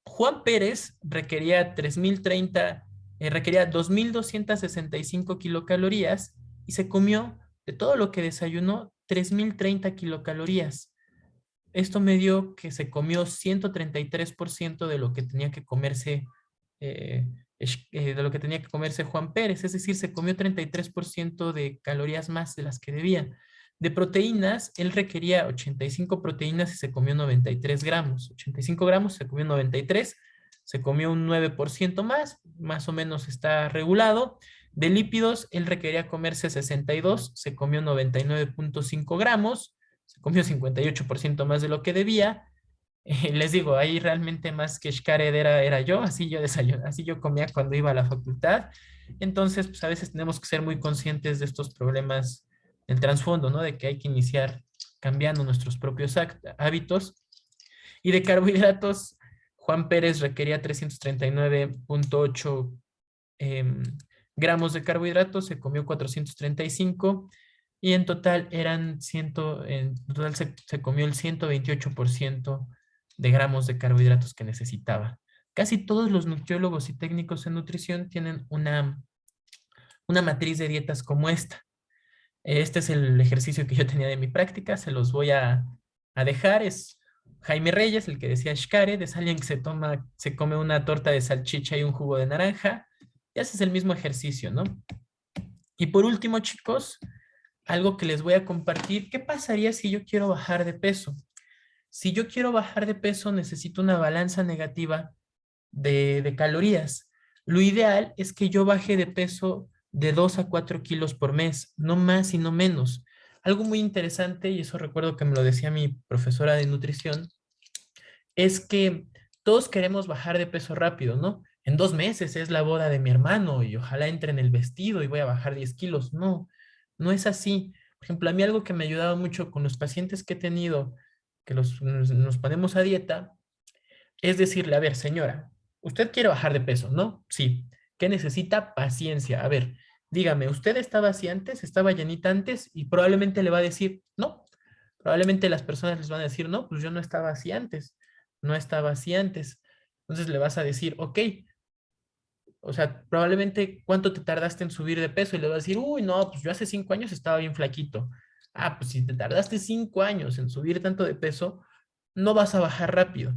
Juan Pérez requería 3030, requería 2265 kilocalorías y se comió de todo lo que desayunó 3030 kilocalorías. Esto me dio que se comió 133% de lo que tenía que comerse Juan Pérez, es decir, se comió 33% de calorías más de las que debía. De proteínas, él requería 85 proteínas y se comió 93 gramos. 85 gramos, se comió 93, se comió un 9% más o menos está regulado. De lípidos, él requería comerse 62, se comió 99.5 gramos, se comió 58% más de lo que debía. Les digo, ahí realmente más que Xcaret era yo, así yo comía cuando iba a la facultad. Entonces, pues a veces tenemos que ser muy conscientes de estos problemas del trasfondo, ¿no? De que hay que iniciar cambiando nuestros propios hábitos. Y de carbohidratos, Juan Pérez requería 339.8 gramos de carbohidratos, se comió 435 y en total se comió el 128% de gramos de carbohidratos que necesitaba. Casi todos los nutriólogos y técnicos en nutrición tienen una matriz de dietas como esta. Este es el ejercicio que yo tenía de mi práctica, se los voy a dejar. Es Jaime Reyes, el que decía Xcaret, es alguien que se come una torta de salchicha y un jugo de naranja, y haces el mismo ejercicio, ¿no? Y por último, chicos, algo que les voy a compartir, ¿qué pasaría si yo quiero bajar de peso? Si yo quiero bajar de peso, necesito una balanza negativa de calorías. Lo ideal es que yo baje de peso de 2 a 4 kilos por mes, no más y no menos. Algo muy interesante, y eso recuerdo que me lo decía mi profesora de nutrición, es que todos queremos bajar de peso rápido, ¿no? En 2 meses es la boda de mi hermano y ojalá entre en el vestido y voy a bajar 10 kilos. No, no es así. Por ejemplo, a mí algo que me ha ayudado mucho con los pacientes que he tenido, que nos ponemos a dieta, es decirle, a ver, señora, usted quiere bajar de peso, ¿no? Sí. ¿Qué necesita? Paciencia. A ver, dígame, ¿usted estaba así antes? ¿Estaba llenita antes? Y probablemente le va a decir, no. Probablemente las personas les van a decir, no, pues yo no estaba así antes. No estaba así antes. Entonces le vas a decir, ok, o sea, probablemente cuánto te tardaste en subir de peso y le vas a decir, uy, no, pues yo hace 5 años estaba bien flaquito. Ah, pues si te tardaste 5 años en subir tanto de peso, no vas a bajar rápido.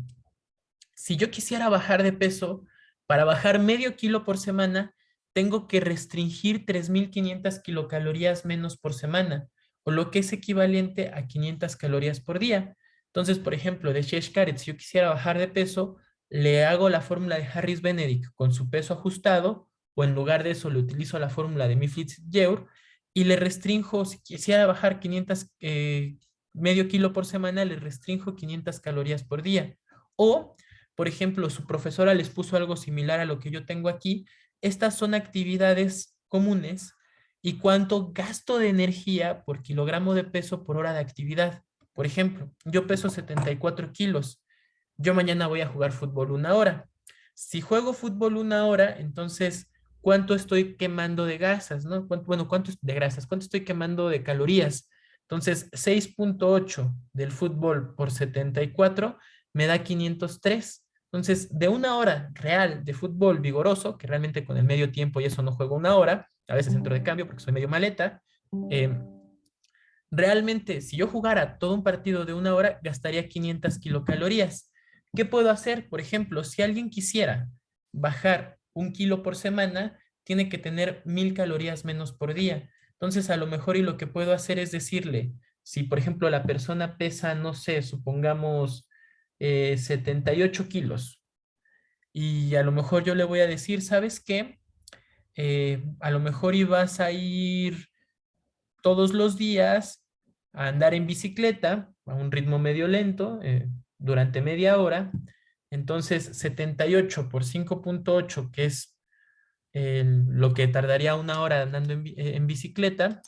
Si yo quisiera bajar de peso, para bajar medio kilo por semana, tengo que restringir 3.500 kilocalorías menos por semana, o lo que es equivalente a 500 calorías por día. Entonces, por ejemplo, de Shesh Khaled, si yo quisiera bajar de peso, le hago la fórmula de Harris Benedict con su peso ajustado, o en lugar de eso le utilizo la fórmula de Mifid-Yeur y le restringo, si quisiera bajar 500, medio kilo por semana, le restringo 500 calorías por día. O por ejemplo, su profesora les puso algo similar a lo que yo tengo aquí. Estas son actividades comunes y cuánto gasto de energía por kilogramo de peso por hora de actividad. Por ejemplo, yo peso 74 kilos. Yo mañana voy a jugar fútbol 1 hora. Si juego fútbol 1 hora, entonces, ¿cuánto estoy quemando de grasas, no? ¿Cuánto de grasas? ¿Cuánto estoy quemando de calorías? Entonces, 6.8 del fútbol por 74 me da 503. Entonces, de 1 hora real de fútbol vigoroso, que realmente con el medio tiempo y eso no juego 1 hora, a veces entro de cambio porque soy medio maleta, realmente si yo jugara todo un partido de 1 hora, gastaría 500 kilocalorías. ¿Qué puedo hacer? Por ejemplo, si alguien quisiera bajar 1 kilo por semana, tiene que tener 1.000 calorías menos por día. Entonces, a lo mejor y lo que puedo hacer es decirle, si por ejemplo la persona pesa, no sé, supongamos 78 kilos, y a lo mejor yo le voy a decir, ¿sabes qué? A lo mejor ibas a ir todos los días a andar en bicicleta a un ritmo medio lento durante media hora. Entonces, 78 por 5.8, que es lo que tardaría 1 hora andando en bicicleta,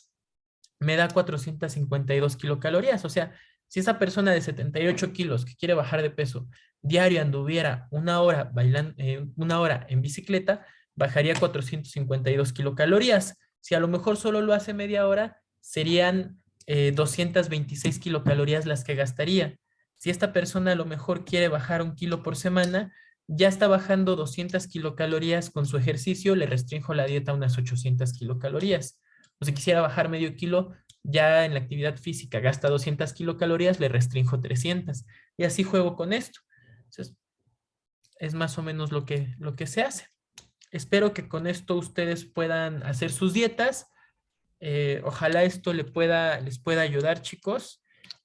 me da 452 kilocalorías. O sea, si esa persona de 78 kilos que quiere bajar de peso diario anduviera 1 hora bailando, 1 hora en bicicleta, bajaría 452 kilocalorías. Si a lo mejor solo lo hace media hora, serían 226 kilocalorías las que gastaría. Si esta persona a lo mejor quiere bajar 1 kilo por semana, ya está bajando 200 kilocalorías con su ejercicio, le restringo la dieta a unas 800 kilocalorías. O si quisiera bajar medio kilo, ya en la actividad física gasta 200 kilocalorías, le restringo 300. Y así juego con esto. Entonces, es más o menos lo que se hace. Espero que con esto ustedes puedan hacer sus dietas. Ojalá esto les pueda ayudar, chicos.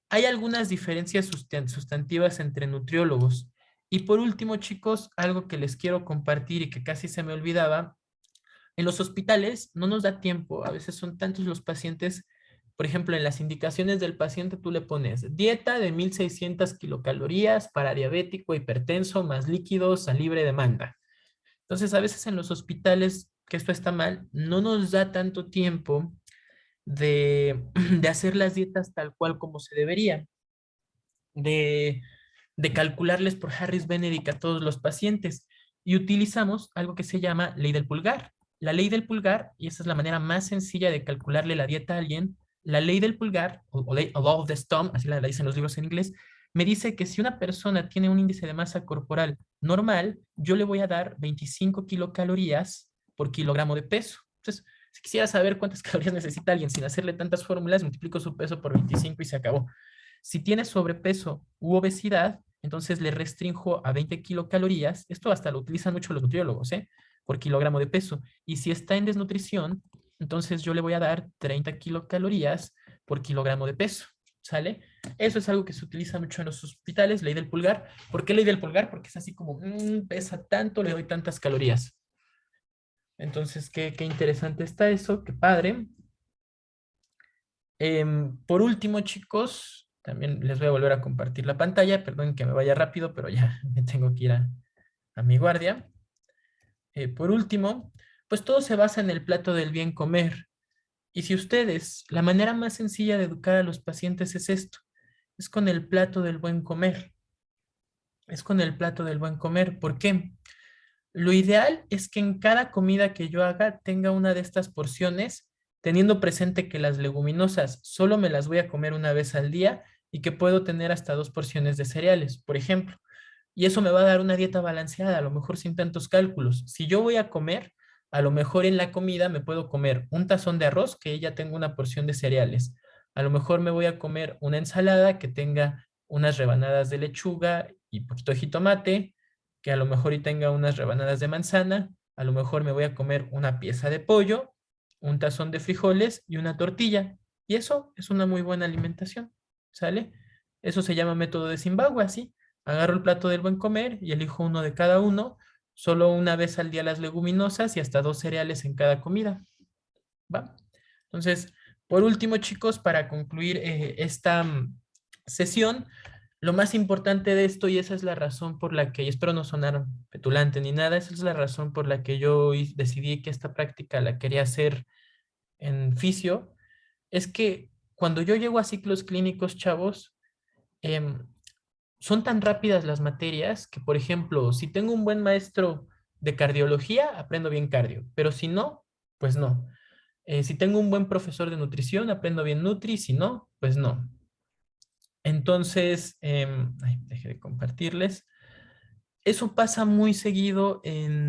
Hay algunas diferencias sustantivas entre nutriólogos. Y por último, chicos, algo que les quiero compartir y que casi se me olvidaba. En los hospitales no nos da tiempo, a veces son tantos los pacientes, por ejemplo, en las indicaciones del paciente tú le pones dieta de 1.600 kilocalorías para diabético, hipertenso, más líquidos a libre demanda. Entonces, a veces en los hospitales, que esto está mal, no nos da tanto tiempo de, de hacer las dietas tal cual como se debería, de, de calcularles por Harris Benedict a todos los pacientes. Y utilizamos algo que se llama ley del pulgar. La ley del pulgar, y esa es la manera más sencilla de calcularle la dieta a alguien, la ley del pulgar, o law of the stomach, así la dicen los libros en inglés, me dice que si una persona tiene un índice de masa corporal normal, yo le voy a dar 25 kilocalorías por kilogramo de peso. Entonces, si quisiera saber cuántas calorías necesita alguien sin hacerle tantas fórmulas, multiplico su peso por 25 y se acabó. Si tiene sobrepeso u obesidad, entonces le restringo a 20 kilocalorías. Esto hasta lo utilizan mucho los nutriólogos, por kilogramo de peso. Y si está en desnutrición, entonces yo le voy a dar 30 kilocalorías por kilogramo de peso. ¿Sale? Eso es algo que se utiliza mucho en los hospitales, ley del pulgar. ¿Por qué ley del pulgar? Porque es así como, pesa tanto, le doy tantas calorías. Entonces, qué interesante está eso, qué padre. Por último, chicos, también les voy a volver a compartir la pantalla. Perdón que me vaya rápido, pero ya me tengo que ir a mi guardia. Por último, pues todo se basa en el plato del bien comer. Y si ustedes, la manera más sencilla de educar a los pacientes es esto, es con el plato del buen comer. Es con el plato del buen comer. ¿Por qué? Lo ideal es que en cada comida que yo haga tenga una de estas porciones, teniendo presente que las leguminosas solo me las voy a comer una vez al día y que puedo tener hasta 2 porciones de cereales, por ejemplo. Y eso me va a dar una dieta balanceada, a lo mejor sin tantos cálculos. Si yo voy a comer, a lo mejor en la comida me puedo comer un tazón de arroz, que ya tengo una porción de cereales. A lo mejor me voy a comer una ensalada que tenga unas rebanadas de lechuga y poquito de jitomate, que a lo mejor y tenga unas rebanadas de manzana. A lo mejor me voy a comer una pieza de pollo, un tazón de frijoles y una tortilla. Y eso es una muy buena alimentación, ¿sale? Eso se llama método de Zimbabue, así. Agarro el plato del buen comer y elijo uno de cada uno, solo una vez al día las leguminosas y hasta 2 cereales en cada comida. ¿Va? Entonces, por último, chicos, para concluir esta sesión, lo más importante de esto, y esa es la razón por la que, y espero no sonar petulante ni nada, esa es la razón por la que yo decidí que esta práctica la quería hacer en fisio, es que cuando yo llego a ciclos clínicos, chavos, em, son tan rápidas las materias que, por ejemplo, si tengo un buen maestro de cardiología, aprendo bien cardio, pero si no, pues no. Si tengo un buen profesor de nutrición, aprendo bien nutri, si no, pues no. Entonces, dejé de compartirles. Eso pasa muy seguido en